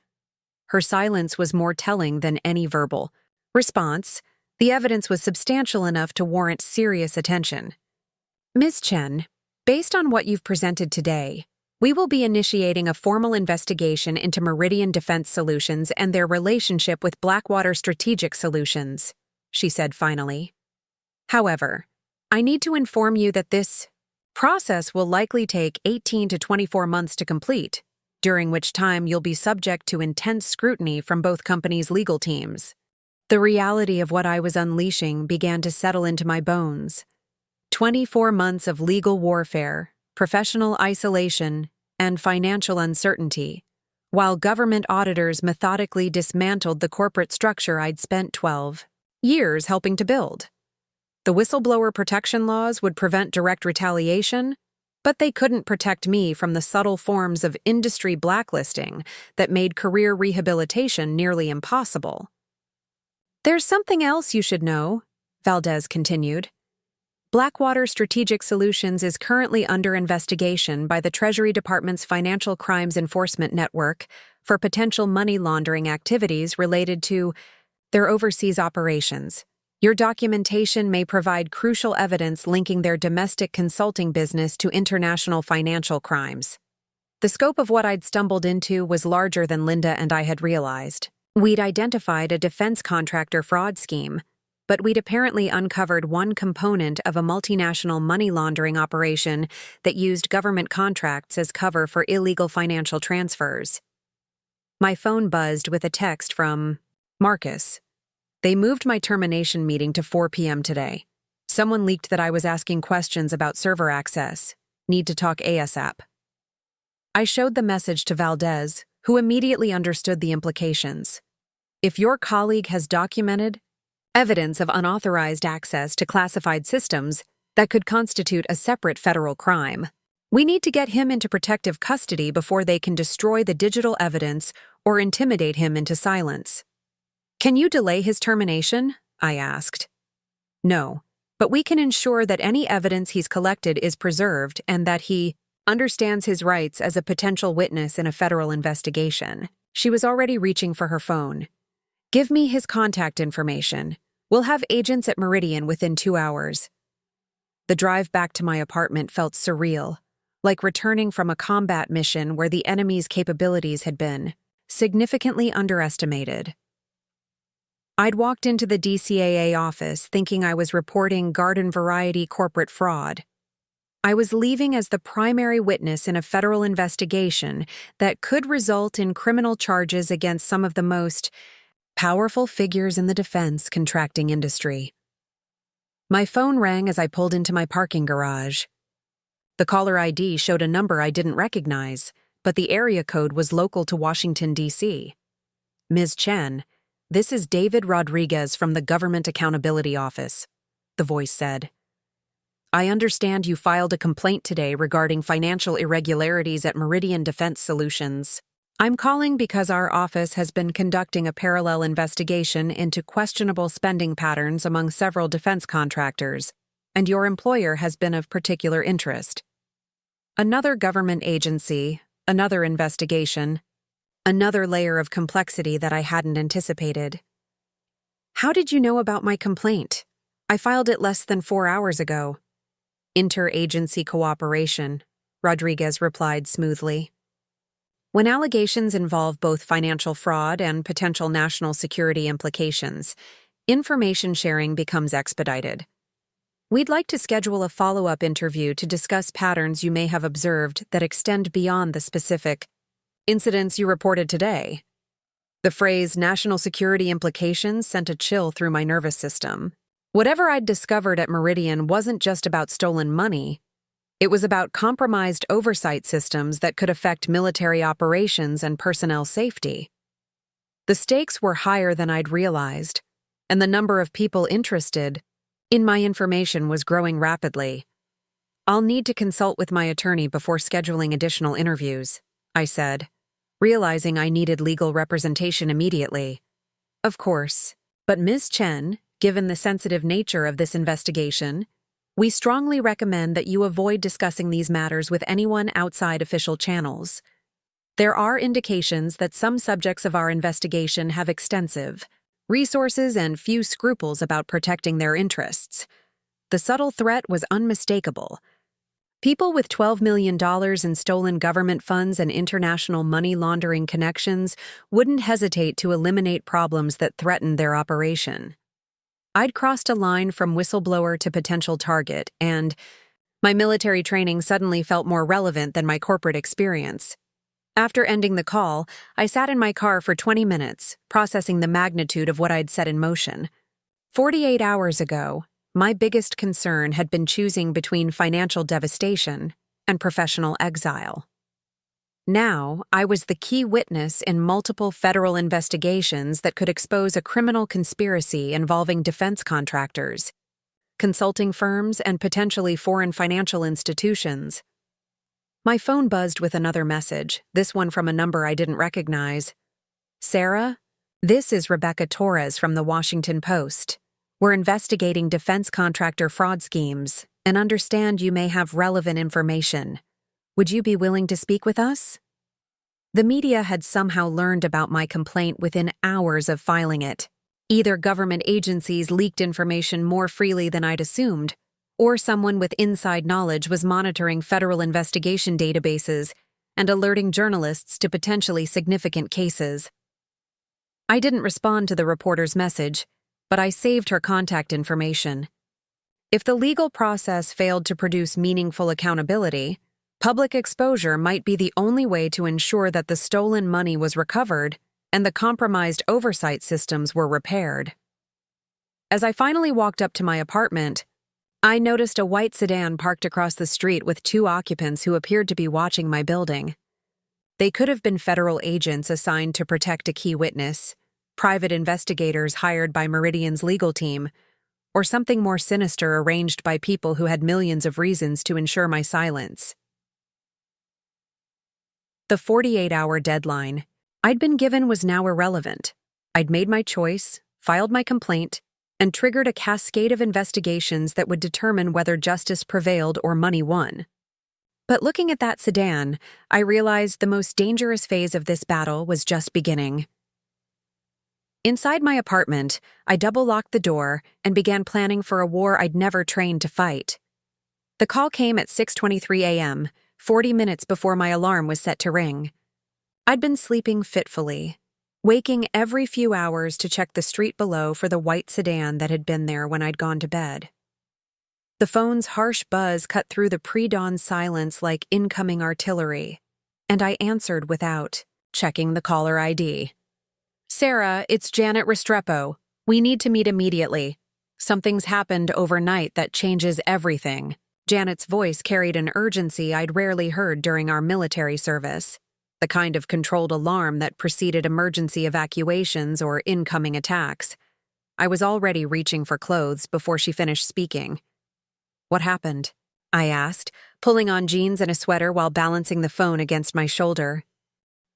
Her silence was more telling than any verbal response. The evidence was substantial enough to warrant serious attention. Ms. Chen, based on what you've presented today, we will be initiating a formal investigation into Meridian Defense Solutions and their relationship with Blackwater Strategic Solutions, she said finally. However, I need to inform you that this process will likely take 18 to 24 months to complete, during which time you'll be subject to intense scrutiny from both companies' legal teams. The reality of what I was unleashing began to settle into my bones. 24 months of legal warfare, professional isolation, and financial uncertainty, while government auditors methodically dismantled the corporate structure I'd spent 12 years helping to build. The whistleblower protection laws would prevent direct retaliation, But they couldn't protect me from the subtle forms of industry blacklisting that made career rehabilitation nearly impossible. There's something else you should know, Valdez continued. Blackwater Strategic Solutions is currently under investigation by the Treasury Department's Financial Crimes Enforcement Network for potential money laundering activities related to their overseas operations. Your documentation may provide crucial evidence linking their domestic consulting business to international financial crimes. The scope of what I'd stumbled into was larger than Linda and I had realized. We'd identified a defense contractor fraud scheme, but we'd apparently uncovered one component of a multinational money laundering operation that used government contracts as cover for illegal financial transfers. My phone buzzed with a text from Marcus. They moved my termination meeting to 4 p.m. today. Someone leaked that I was asking questions about server access. Need to talk ASAP. I showed the message to Valdez, who immediately understood the implications. If your colleague has documented evidence of unauthorized access to classified systems that could constitute a separate federal crime, we need to get him into protective custody before they can destroy the digital evidence or intimidate him into silence. Can you delay his termination? I asked. No, but we can ensure that any evidence he's collected is preserved and that he understands his rights as a potential witness in a federal investigation. She was already reaching for her phone. Give me his contact information. We'll have agents at Meridian within 2 hours. The drive back to my apartment felt surreal, like returning from a combat mission where the enemy's capabilities had been significantly underestimated. I'd walked into the DCAA office thinking I was reporting garden-variety corporate fraud. I was leaving as the primary witness in a federal investigation that could result in criminal charges against some of the most powerful figures in the defense contracting industry. My phone rang as I pulled into my parking garage. The caller ID showed a number I didn't recognize, but the area code was local to Washington, D.C. Ms. Chen, this is David Rodriguez from the Government Accountability Office, the voice said. I understand you filed a complaint today regarding financial irregularities at Meridian Defense Solutions. I'm calling because our office has been conducting a parallel investigation into questionable spending patterns among several defense contractors, and your employer has been of particular interest. Another government agency, another investigation, another layer of complexity that I hadn't anticipated. How did you know about my complaint? I filed it less than 4 hours ago. Interagency cooperation, Rodriguez replied smoothly. When allegations involve both financial fraud and potential national security implications, information sharing becomes expedited. We'd like to schedule a follow-up interview to discuss patterns you may have observed that extend beyond the specific incidents you reported today. The phrase national security implications sent a chill through my nervous system. Whatever I'd discovered at Meridian wasn't just about stolen money. It was about compromised oversight systems that could affect military operations and personnel safety. The stakes were higher than I'd realized, and the number of people interested in my information was growing rapidly. I'll need to consult with my attorney before scheduling additional interviews, I said, realizing I needed legal representation immediately. Of course, but Ms. Chen, given the sensitive nature of this investigation, we strongly recommend that you avoid discussing these matters with anyone outside official channels. There are indications that some subjects of our investigation have extensive resources and few scruples about protecting their interests. The subtle threat was unmistakable. People with $12 million in stolen government funds and international money laundering connections wouldn't hesitate to eliminate problems that threatened their operation. I'd crossed a line from whistleblower to potential target, and my military training suddenly felt more relevant than my corporate experience. After ending the call, I sat in my car for 20 minutes, processing the magnitude of what I'd set in motion. 48 hours ago, my biggest concern had been choosing between financial devastation and professional exile. Now, I was the key witness in multiple federal investigations that could expose a criminal conspiracy involving defense contractors, consulting firms, and potentially foreign financial institutions. My phone buzzed with another message, this one from a number I didn't recognize. Sarah? This is Rebecca Torres from the Washington Post. We're investigating defense contractor fraud schemes and understand you may have relevant information. Would you be willing to speak with us? The media had somehow learned about my complaint within hours of filing it. Either government agencies leaked information more freely than I'd assumed, or someone with inside knowledge was monitoring federal investigation databases and alerting journalists to potentially significant cases. I didn't respond to the reporter's message, but I saved her contact information. If the legal process failed to produce meaningful accountability, public exposure might be the only way to ensure that the stolen money was recovered and the compromised oversight systems were repaired. As I finally walked up to my apartment, I noticed a white sedan parked across the street with two occupants who appeared to be watching my building. They could have been federal agents assigned to protect a key witness, private investigators hired by Meridian's legal team, or something more sinister arranged by people who had millions of reasons to ensure my silence. The 48-hour deadline I'd been given was now irrelevant. I'd made my choice, filed my complaint, and triggered a cascade of investigations that would determine whether justice prevailed or money won. But looking at that sedan, I realized the most dangerous phase of this battle was just beginning. Inside my apartment, I double-locked the door and began planning for a war I'd never trained to fight. The call came at 6:23 a.m., 40 minutes before my alarm was set to ring. I'd been sleeping fitfully, waking every few hours to check the street below for the white sedan that had been there when I'd gone to bed. The phone's harsh buzz cut through the pre-dawn silence like incoming artillery, and I answered without checking the caller ID. Sarah, it's Janet Restrepo. We need to meet immediately. Something's happened overnight that changes everything. Janet's voice carried an urgency I'd rarely heard during our military service, the kind of controlled alarm that preceded emergency evacuations or incoming attacks. I was already reaching for clothes before she finished speaking. What happened? I asked, pulling on jeans and a sweater while balancing the phone against my shoulder.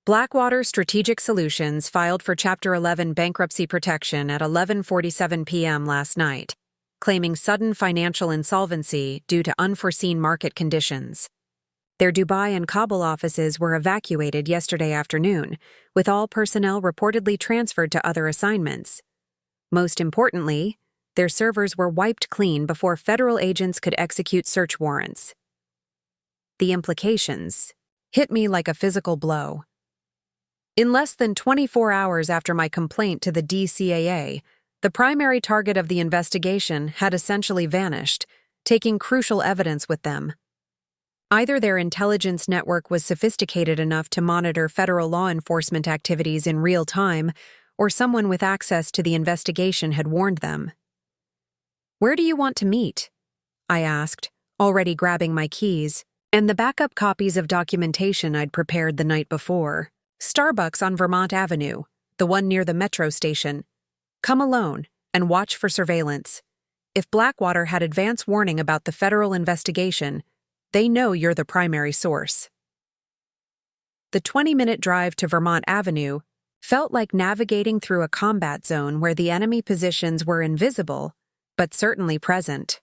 Blackwater Strategic Solutions filed for Chapter 11 bankruptcy protection at 11:47 p.m. last night, claiming sudden financial insolvency due to unforeseen market conditions. Their Dubai and Kabul offices were evacuated yesterday afternoon, with all personnel reportedly transferred to other assignments. Most importantly, their servers were wiped clean before federal agents could execute search warrants. The implications hit me like a physical blow. In less than 24 hours after my complaint to the DCAA, the primary target of the investigation had essentially vanished, taking crucial evidence with them. Either their intelligence network was sophisticated enough to monitor federal law enforcement activities in real time, or someone with access to the investigation had warned them. Where do you want to meet? I asked, already grabbing my keys, and the backup copies of documentation I'd prepared the night before. Starbucks on Vermont Avenue, the one near the metro station. Come alone and watch for surveillance. If Blackwater had advance warning about the federal investigation, they know you're the primary source. The 20-minute drive to Vermont Avenue felt like navigating through a combat zone where the enemy positions were invisible, but certainly present.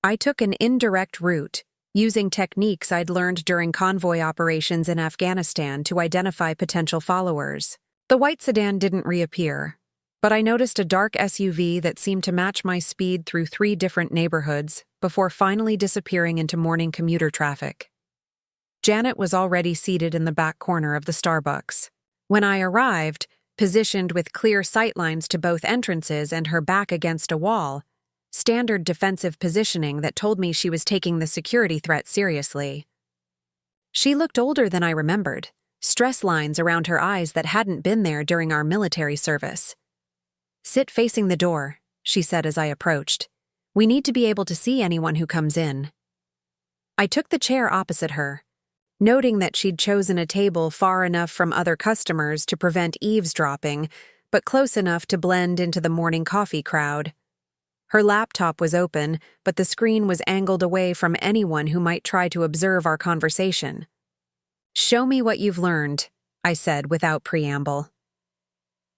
I took an indirect route, using techniques I'd learned during convoy operations in Afghanistan to identify potential followers. The white sedan didn't reappear, but I noticed a dark SUV that seemed to match my speed through 3 different neighborhoods before finally disappearing into morning commuter traffic. Janet was already seated in the back corner of the Starbucks. When I arrived, positioned with clear sightlines to both entrances and her back against a wall, standard defensive positioning that told me she was taking the security threat seriously. She looked older than I remembered, stress lines around her eyes that hadn't been there during our military service. Sit facing the door, she said as I approached. We need to be able to see anyone who comes in. I took the chair opposite her, noting that she'd chosen a table far enough from other customers to prevent eavesdropping, but close enough to blend into the morning coffee crowd. Her laptop was open, but the screen was angled away from anyone who might try to observe our conversation. "Show me what you've learned," I said without preamble.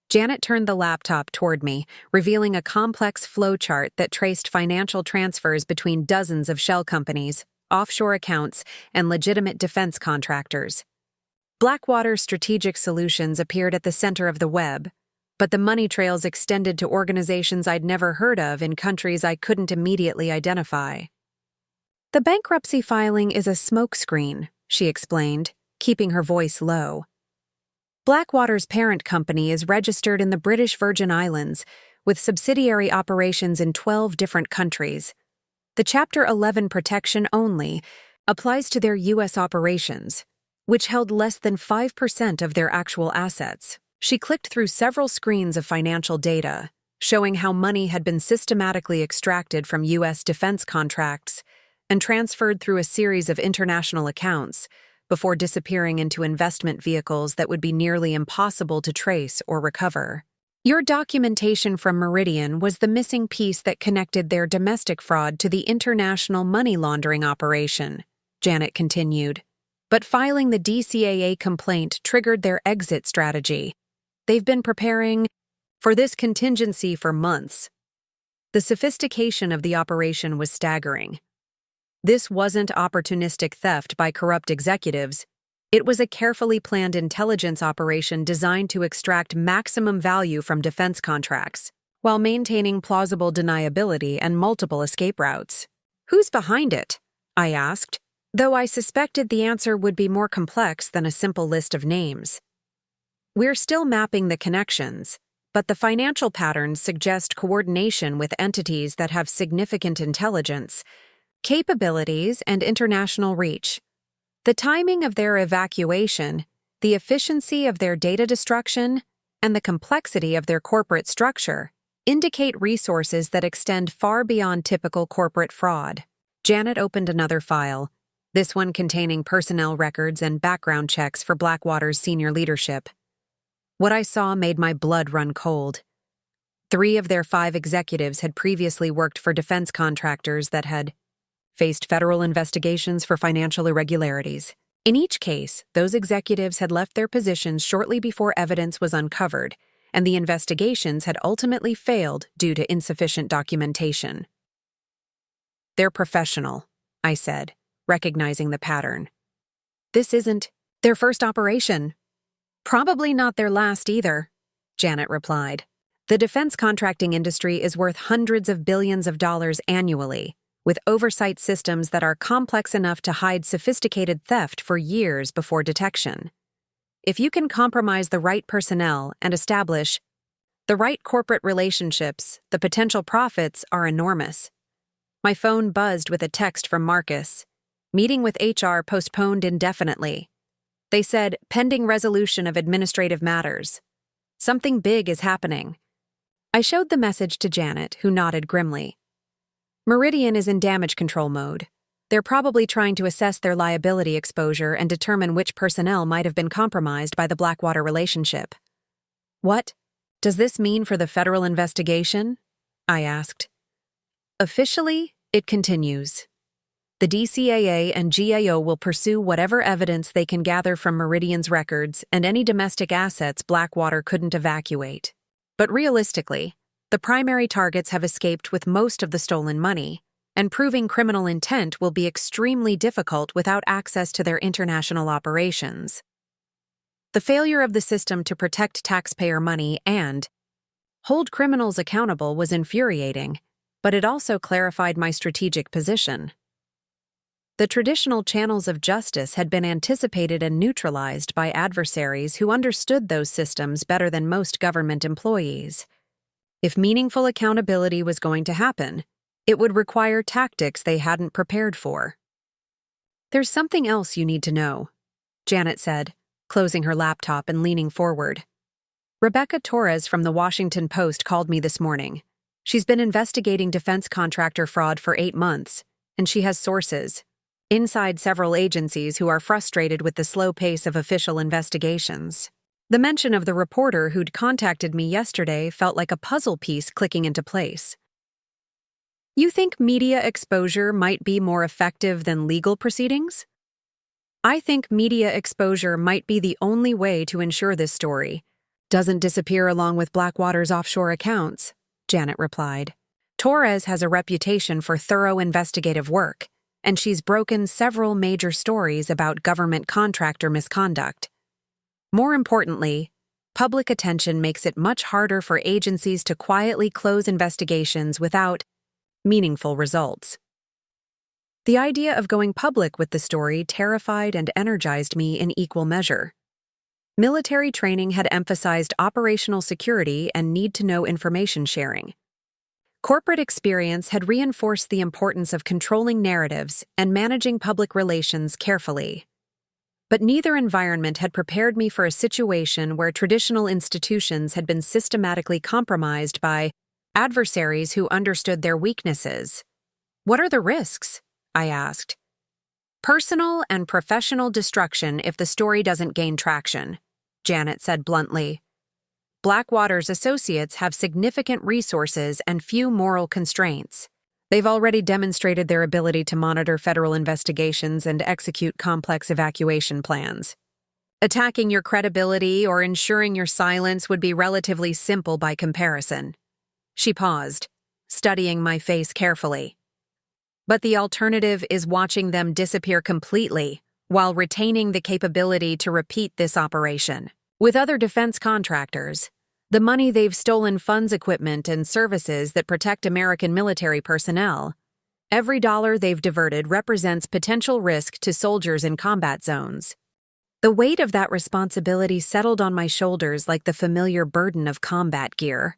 Janet turned the laptop toward me, revealing a complex flowchart that traced financial transfers between dozens of shell companies, offshore accounts, and legitimate defense contractors. Blackwater Strategic Solutions appeared at the center of the web, but the money trails extended to organizations I'd never heard of in countries I couldn't immediately identify. "The bankruptcy filing is a smokescreen," she explained, keeping her voice low. "Blackwater's parent company is registered in the British Virgin Islands, with subsidiary operations in 12 different countries. The Chapter 11 protection only applies to their U.S. operations, which held less than 5% of their actual assets." She clicked through several screens of financial data, showing how money had been systematically extracted from U.S. defense contracts and transferred through a series of international accounts before disappearing into investment vehicles that would be nearly impossible to trace or recover. "Your documentation from Meridian was the missing piece that connected their domestic fraud to the international money laundering operation," Janet continued. "But filing the DCAA complaint triggered their exit strategy. They've been preparing for this contingency for months." The sophistication of the operation was staggering. This wasn't opportunistic theft by corrupt executives. It was a carefully planned intelligence operation designed to extract maximum value from defense contracts, while maintaining plausible deniability and multiple escape routes. "Who's behind it?" I asked, though I suspected the answer would be more complex than a simple list of names. "We're still mapping the connections, but the financial patterns suggest coordination with entities that have significant intelligence, capabilities, and international reach. The timing of their evacuation, the efficiency of their data destruction, and the complexity of their corporate structure indicate resources that extend far beyond typical corporate fraud." Janet opened another file, this one containing personnel records and background checks for Blackwater's senior leadership. What I saw made my blood run cold. 3 of their 5 executives had previously worked for defense contractors that had faced federal investigations for financial irregularities. In each case, those executives had left their positions shortly before evidence was uncovered, and the investigations had ultimately failed due to insufficient documentation. "They're professional," I said, recognizing the pattern. "This isn't their first operation. Probably not their last either," Janet replied. "The defense contracting industry is worth hundreds of billions of dollars annually, with oversight systems that are complex enough to hide sophisticated theft for years before detection. If you can compromise the right personnel and establish the right corporate relationships, the potential profits are enormous." My phone buzzed with a text from Marcus. "Meeting with HR postponed indefinitely. They said, pending resolution of administrative matters. Something big is happening." I showed the message to Janet, who nodded grimly. "Meridian is in damage control mode. They're probably trying to assess their liability exposure and determine which personnel might have been compromised by the Blackwater relationship." "What does this mean for the federal investigation?" I asked. "Officially, it continues. The DCAA and GAO will pursue whatever evidence they can gather from Meridian's records and any domestic assets Blackwater couldn't evacuate. But realistically, the primary targets have escaped with most of the stolen money, and proving criminal intent will be extremely difficult without access to their international operations. The failure of the system to protect taxpayer money and hold criminals accountable was infuriating, but it also clarified my strategic position. The traditional channels of justice had been anticipated and neutralized by adversaries who understood those systems better than most government employees. If meaningful accountability was going to happen, it would require tactics they hadn't prepared for. "There's something else you need to know," Janet said, closing her laptop and leaning forward. "Rebecca Torres from the Washington Post called me this morning. She's been investigating defense contractor fraud for 8 months, and she has sources inside several agencies who are frustrated with the slow pace of official investigations." The mention of the reporter who'd contacted me yesterday felt like a puzzle piece clicking into place. You think media exposure might be more effective than legal proceedings? I think media exposure might be the only way to ensure this story doesn't disappear along with Blackwater's offshore accounts, Janet replied. Torres has a reputation for thorough investigative work, and she's broken several major stories about government contractor misconduct. More importantly, public attention makes it much harder for agencies to quietly close investigations without meaningful results. The idea of going public with the story terrified and energized me in equal measure. Military training had emphasized operational security and need-to-know information sharing. Corporate experience had reinforced the importance of controlling narratives and managing public relations carefully. But neither environment had prepared me for a situation where traditional institutions had been systematically compromised by adversaries who understood their weaknesses. What are the risks? I asked. Personal and professional destruction if the story doesn't gain traction, Janet said bluntly. Blackwater's associates have significant resources and few moral constraints. They've already demonstrated their ability to monitor federal investigations and execute complex evacuation plans. Attacking your credibility or ensuring your silence would be relatively simple by comparison. She paused, studying my face carefully. But the alternative is watching them disappear completely while retaining the capability to repeat this operation. With other defense contractors, the money they've stolen funds equipment and services that protect American military personnel. Every dollar they've diverted represents potential risk to soldiers in combat zones. The weight of that responsibility settled on my shoulders like the familiar burden of combat gear.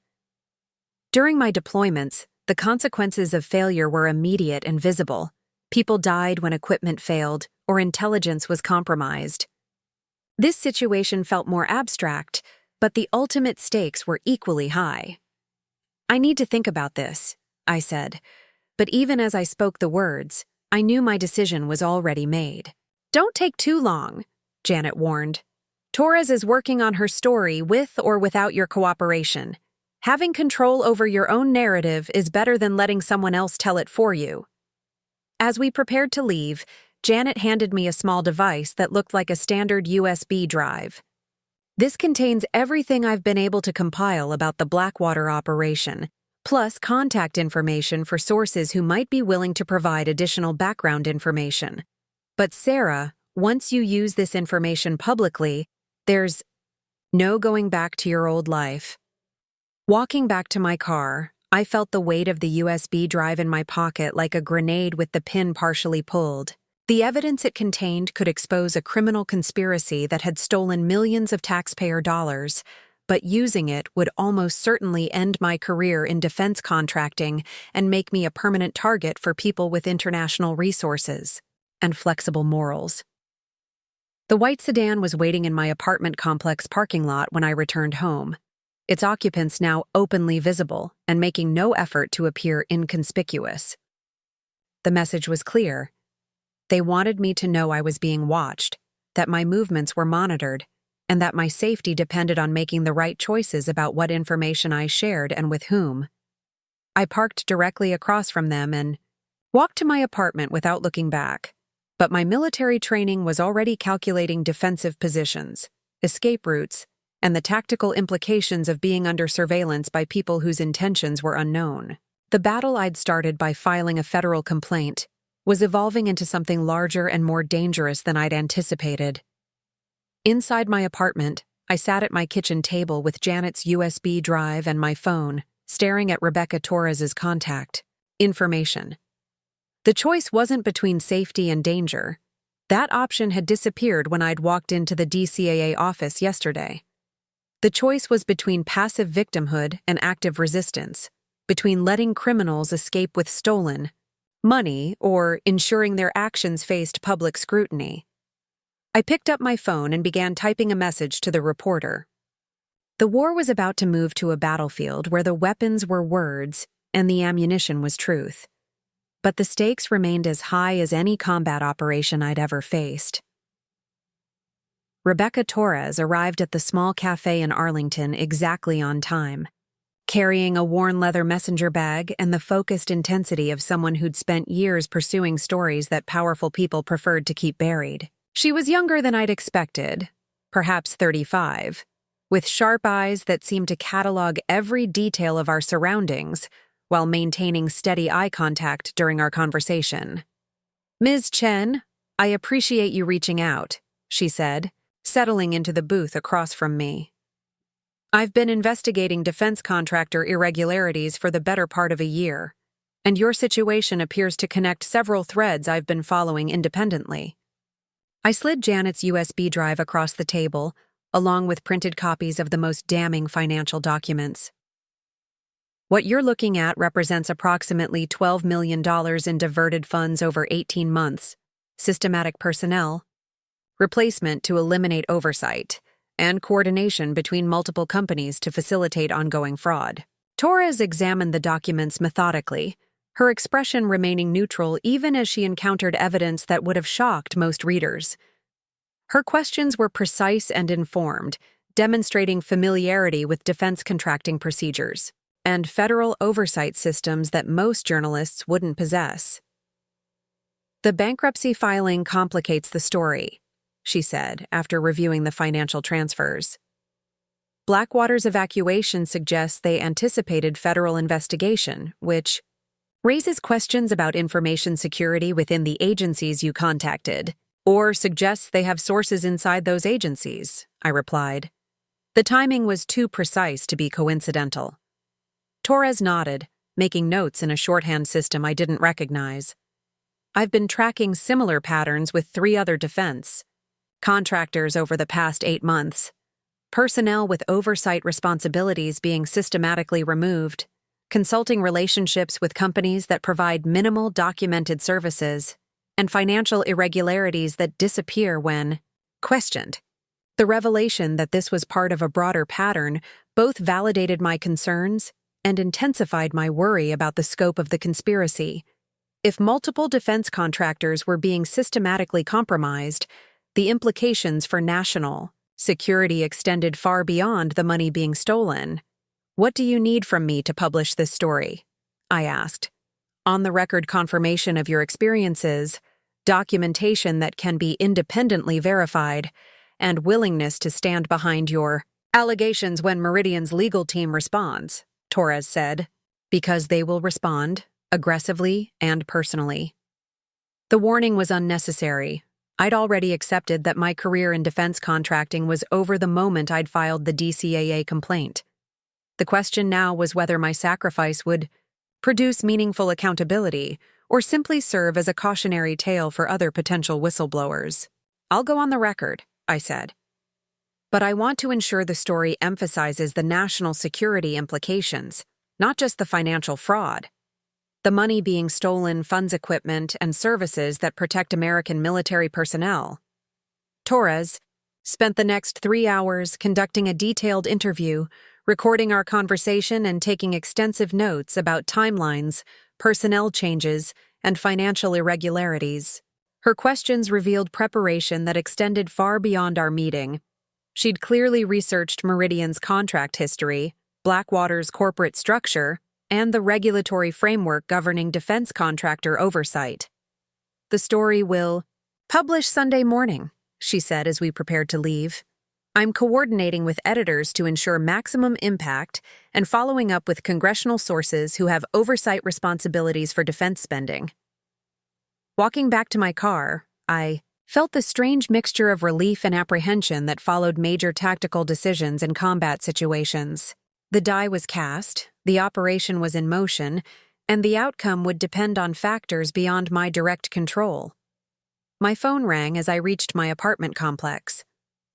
During my deployments, the consequences of failure were immediate and visible. People died when equipment failed or intelligence was compromised. This situation felt more abstract, but the ultimate stakes were equally high. I need to think about this, I said, but even as I spoke the words, I knew my decision was already made. Don't take too long, Janet warned. Torres is working on her story with or without your cooperation. Having control over your own narrative is better than letting someone else tell it for you. As we prepared to leave, Janet handed me a small device that looked like a standard USB drive. This contains everything I've been able to compile about the Blackwater operation, plus contact information for sources who might be willing to provide additional background information. But Sarah, once you use this information publicly, there's no going back to your old life. Walking back to my car, I felt the weight of the USB drive in my pocket like a grenade with the pin partially pulled. The evidence it contained could expose a criminal conspiracy that had stolen millions of taxpayer dollars, but using it would almost certainly end my career in defense contracting and make me a permanent target for people with international resources and flexible morals. The white sedan was waiting in my apartment complex parking lot when I returned home, its occupants now openly visible and making no effort to appear inconspicuous. The message was clear. They wanted me to know I was being watched, that my movements were monitored, and that my safety depended on making the right choices about what information I shared and with whom. I parked directly across from them and walked to my apartment without looking back, but my military training was already calculating defensive positions, escape routes, and the tactical implications of being under surveillance by people whose intentions were unknown. The battle I'd started by filing a federal complaint was evolving into something larger and more dangerous than I'd anticipated. Inside my apartment, I sat at my kitchen table with Janet's USB drive and my phone, staring at Rebecca Torres's contact information. The choice wasn't between safety and danger. That option had disappeared when I'd walked into the DCAA office yesterday. The choice was between passive victimhood and active resistance, between letting criminals escape with stolen money or ensuring their actions faced public scrutiny. I picked up my phone and began typing a message to the reporter. The war was about to move to a battlefield where the weapons were words and the ammunition was truth. But the stakes remained as high as any combat operation I'd ever faced. Rebecca Torres arrived at the small cafe in Arlington exactly on time. carrying a worn leather messenger bag and the focused intensity of someone who'd spent years pursuing stories that powerful people preferred to keep buried. She was younger than I'd expected, perhaps 35, with sharp eyes that seemed to catalog every detail of our surroundings while maintaining steady eye contact during our conversation. "Ms. Chen, I appreciate you reaching out," she said, settling into the booth across from me. "I've been investigating defense contractor irregularities for the better part of a year, and your situation appears to connect several threads I've been following independently." I slid Janet's USB drive across the table, along with printed copies of the most damning financial documents. "What you're looking at represents approximately $12 million in diverted funds over 18 months, systematic personnel, replacement to eliminate oversight, and coordination between multiple companies to facilitate ongoing fraud." Torres examined the documents methodically, her expression remaining neutral even as she encountered evidence that would have shocked most readers. Her questions were precise and informed, demonstrating familiarity with defense contracting procedures and federal oversight systems that most journalists wouldn't possess. "The bankruptcy filing complicates the story," she said after reviewing the financial transfers. "Blackwater's evacuation suggests they anticipated federal investigation, which raises questions about information security within the agencies you contacted, or suggests they have sources inside those agencies," I replied. The timing was too precise to be coincidental. Torres nodded, making notes in a shorthand system I didn't recognize. "I've been tracking similar patterns with 3 other defense contractors over the past 8 months. Personnel with oversight responsibilities being systematically removed, consulting relationships with companies that provide minimal documented services, and financial irregularities that disappear when questioned." The revelation that this was part of a broader pattern both validated my concerns and intensified my worry about the scope of the conspiracy. If multiple defense contractors were being systematically compromised, the implications for national security extended far beyond the money being stolen. "What do you need from me to publish this story?" I asked. "On-the-record confirmation of your experiences, documentation that can be independently verified, and willingness to stand behind your allegations when Meridian's legal team responds," Torres said, "because they will respond, aggressively and personally." The warning was unnecessary. I'd already accepted that my career in defense contracting was over the moment I'd filed the DCAA complaint. The question now was whether my sacrifice would produce meaningful accountability or simply serve as a cautionary tale for other potential whistleblowers. "I'll go on the record," I said. "But I want to ensure the story emphasizes the national security implications, not just the financial fraud. The money being stolen funds equipment and services that protect American military personnel." Torres spent the next 3 hours conducting a detailed interview, recording our conversation and taking extensive notes about timelines, personnel changes, and financial irregularities. Her questions revealed preparation that extended far beyond our meeting. She'd clearly researched Meridian's contract history, Blackwater's corporate structure, and the regulatory framework governing defense contractor oversight. "The story will publish Sunday morning," she said as we prepared to leave. "I'm coordinating with editors to ensure maximum impact and following up with congressional sources who have oversight responsibilities for defense spending." Walking back to my car, I felt the strange mixture of relief and apprehension that followed major tactical decisions in combat situations. The die was cast, the operation was in motion, and the outcome would depend on factors beyond my direct control. My phone rang as I reached my apartment complex.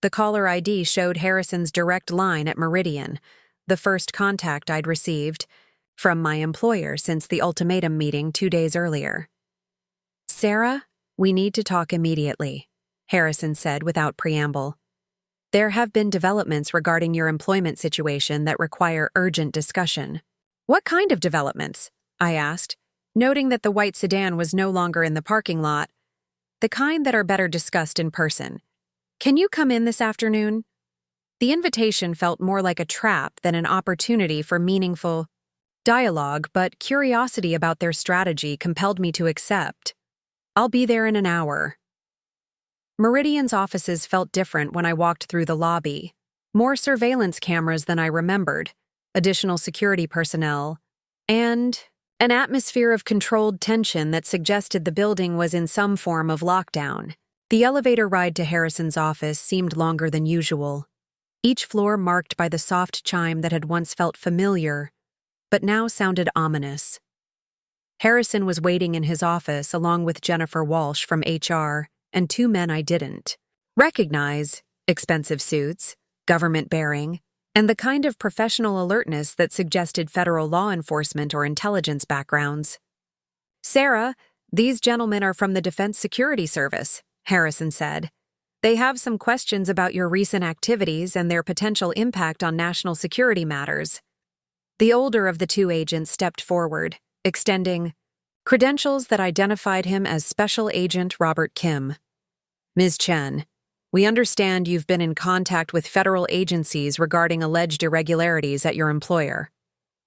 The caller ID showed Harrison's direct line at Meridian, the first contact I'd received from my employer since the ultimatum meeting 2 days earlier. "Sarah, we need to talk immediately," Harrison said without preamble. "There have been developments regarding your employment situation that require urgent discussion." "What kind of developments?" I asked, noting that the white sedan was no longer in the parking lot. "The kind that are better discussed in person. Can you come in this afternoon?" The invitation felt more like a trap than an opportunity for meaningful dialogue, but curiosity about their strategy compelled me to accept. "I'll be there in an hour." Meridian's offices felt different when I walked through the lobby. More surveillance cameras than I remembered, additional security personnel, and an atmosphere of controlled tension that suggested the building was in some form of lockdown. The elevator ride to Harrison's office seemed longer than usual, each floor marked by the soft chime that had once felt familiar, but now sounded ominous. Harrison was waiting in his office along with Jennifer Walsh from HR and two men I didn't recognize: expensive suits, government bearing, and the kind of professional alertness that suggested federal law enforcement or intelligence backgrounds. "Sarah, these gentlemen are from the Defense Security Service," Harrison said. "They have some questions about your recent activities and their potential impact on national security matters." The older of the two agents stepped forward, extending credentials that identified him as Special Agent Robert Kim. "Ms. Chen, we understand you've been in contact with federal agencies regarding alleged irregularities at your employer.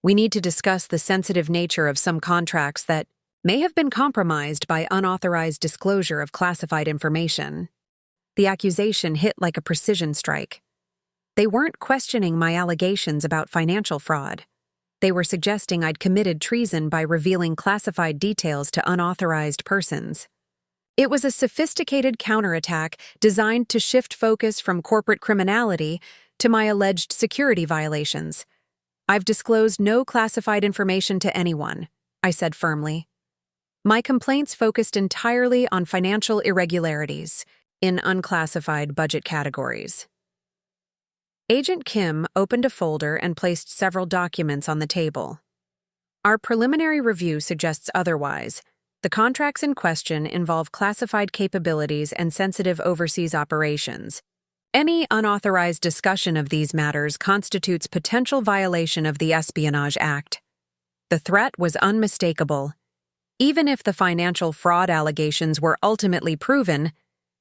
We need to discuss the sensitive nature of some contracts that may have been compromised by unauthorized disclosure of classified information." The accusation hit like a precision strike. They weren't questioning my allegations about financial fraud. They were suggesting I'd committed treason by revealing classified details to unauthorized persons. It was a sophisticated counterattack designed to shift focus from corporate criminality to my alleged security violations. "I've disclosed no classified information to anyone," I said firmly. My complaints focused entirely on financial irregularities in unclassified budget categories. Agent Kim opened a folder and placed several documents on the table. "Our preliminary review suggests otherwise. The contracts in question involve classified capabilities and sensitive overseas operations. Any unauthorized discussion of these matters constitutes potential violation of the Espionage Act." The threat was unmistakable. Even if the financial fraud allegations were ultimately proven,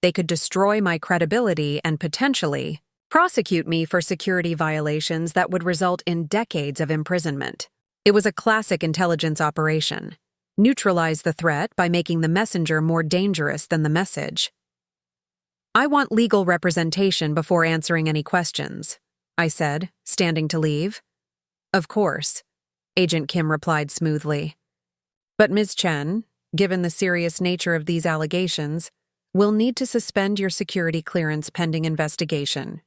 they could destroy my credibility and potentially prosecute me for security violations that would result in decades of imprisonment. It was a classic intelligence operation. Neutralize the threat by making the messenger more dangerous than the message. "I want legal representation before answering any questions," I said, standing to leave. "Of course," Agent Kim replied smoothly. "But Ms. Chen, given the serious nature of these allegations, we'll need to suspend your security clearance pending investigation.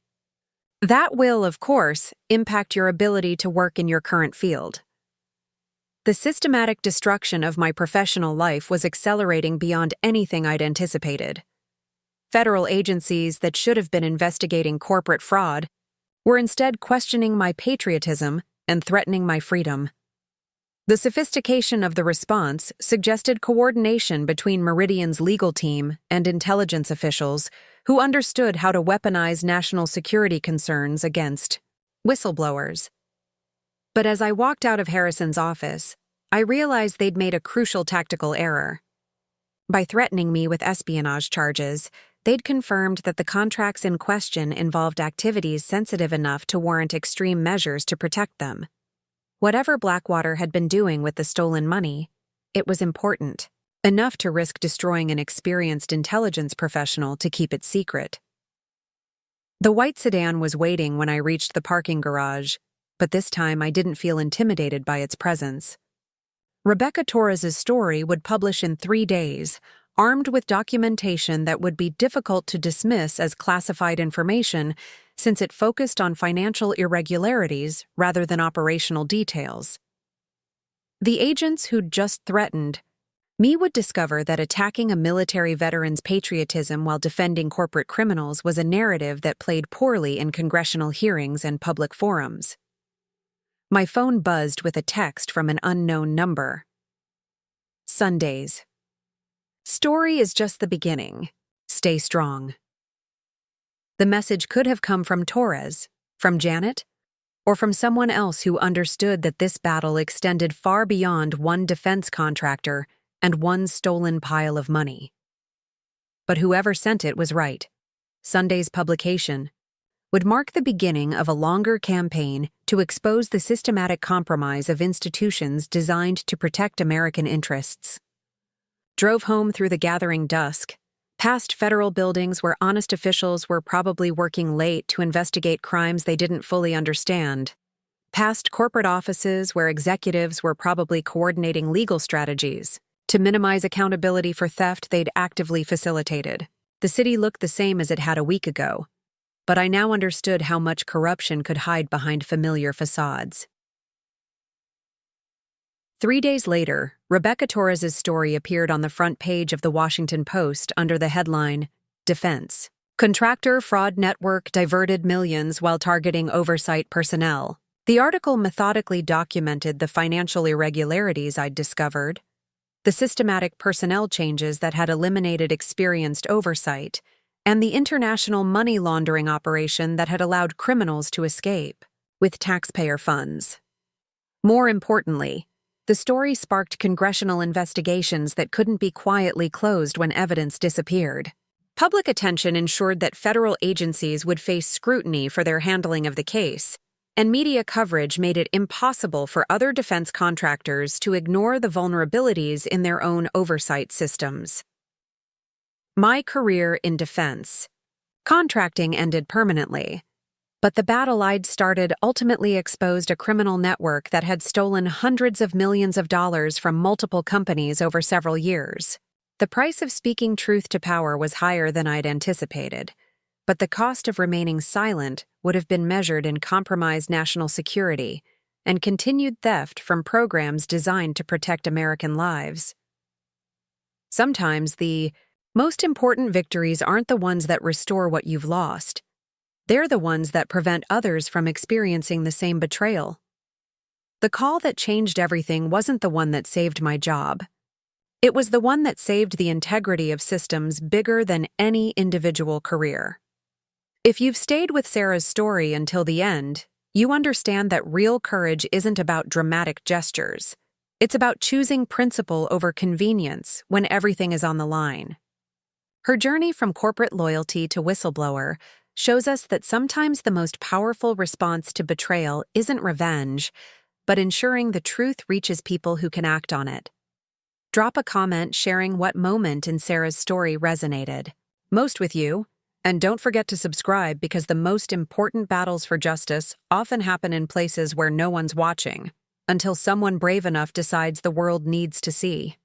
That will, of course, impact your ability to work in your current field." The systematic destruction of my professional life was accelerating beyond anything I'd anticipated. Federal agencies that should have been investigating corporate fraud were instead questioning my patriotism and threatening my freedom. The sophistication of the response suggested coordination between Meridian's legal team and intelligence officials who understood how to weaponize national security concerns against whistleblowers. But as I walked out of Harrison's office, I realized they'd made a crucial tactical error. By threatening me with espionage charges, they'd confirmed that the contracts in question involved activities sensitive enough to warrant extreme measures to protect them. Whatever Blackwater had been doing with the stolen money, it was important, enough to risk destroying an experienced intelligence professional to keep it secret. The white sedan was waiting when I reached the parking garage, but this time I didn't feel intimidated by its presence. Rebecca Torres's story would publish in 3 days, armed with documentation that would be difficult to dismiss as classified information since it focused on financial irregularities rather than operational details. The agents who'd just threatened me would discover that attacking a military veteran's patriotism while defending corporate criminals was a narrative that played poorly in congressional hearings and public forums. My phone buzzed with a text from an unknown number. "Sundays. Story is just the beginning. Stay strong." The message could have come from Torres, from Janet, or from someone else who understood that this battle extended far beyond one defense contractor and one stolen pile of money. But whoever sent it was right. Sunday's publication, would mark the beginning of a longer campaign to expose the systematic compromise of institutions designed to protect American interests. Drove home through the gathering dusk, past federal buildings where honest officials were probably working late to investigate crimes they didn't fully understand, past corporate offices where executives were probably coordinating legal strategies to minimize accountability for theft they'd actively facilitated. The city looked the same as it had a week ago, but I now understood how much corruption could hide behind familiar facades. 3 days later, Rebecca Torres's story appeared on the front page of the Washington Post under the headline, Defense. Contractor fraud network diverted millions while targeting oversight personnel. The article methodically documented the financial irregularities I'd discovered, the systematic personnel changes that had eliminated experienced oversight, and the international money laundering operation that had allowed criminals to escape with taxpayer funds. More importantly, the story sparked congressional investigations that couldn't be quietly closed when evidence disappeared. Public attention ensured that federal agencies would face scrutiny for their handling of the case, and media coverage made it impossible for other defense contractors to ignore the vulnerabilities in their own oversight systems. My career in defense. Contracting ended permanently, but the battle I'd started ultimately exposed a criminal network that had stolen hundreds of millions of dollars from multiple companies over several years. The price of speaking truth to power was higher than I'd anticipated, but the cost of remaining silent would have been measured in compromised national security and continued theft from programs designed to protect American lives. Sometimes the most important victories aren't the ones that restore what you've lost. They're the ones that prevent others from experiencing the same betrayal. The call that changed everything wasn't the one that saved my job. It was the one that saved the integrity of systems bigger than any individual career. If you've stayed with Sarah's story until the end, you understand that real courage isn't about dramatic gestures. It's about choosing principle over convenience when everything is on the line. Her journey from corporate loyalty to whistleblower shows us that sometimes the most powerful response to betrayal isn't revenge, but ensuring the truth reaches people who can act on it. Drop a comment sharing what moment in Sarah's story resonated most with you. And don't forget to subscribe because the most important battles for justice often happen in places where no one's watching, until someone brave enough decides the world needs to see.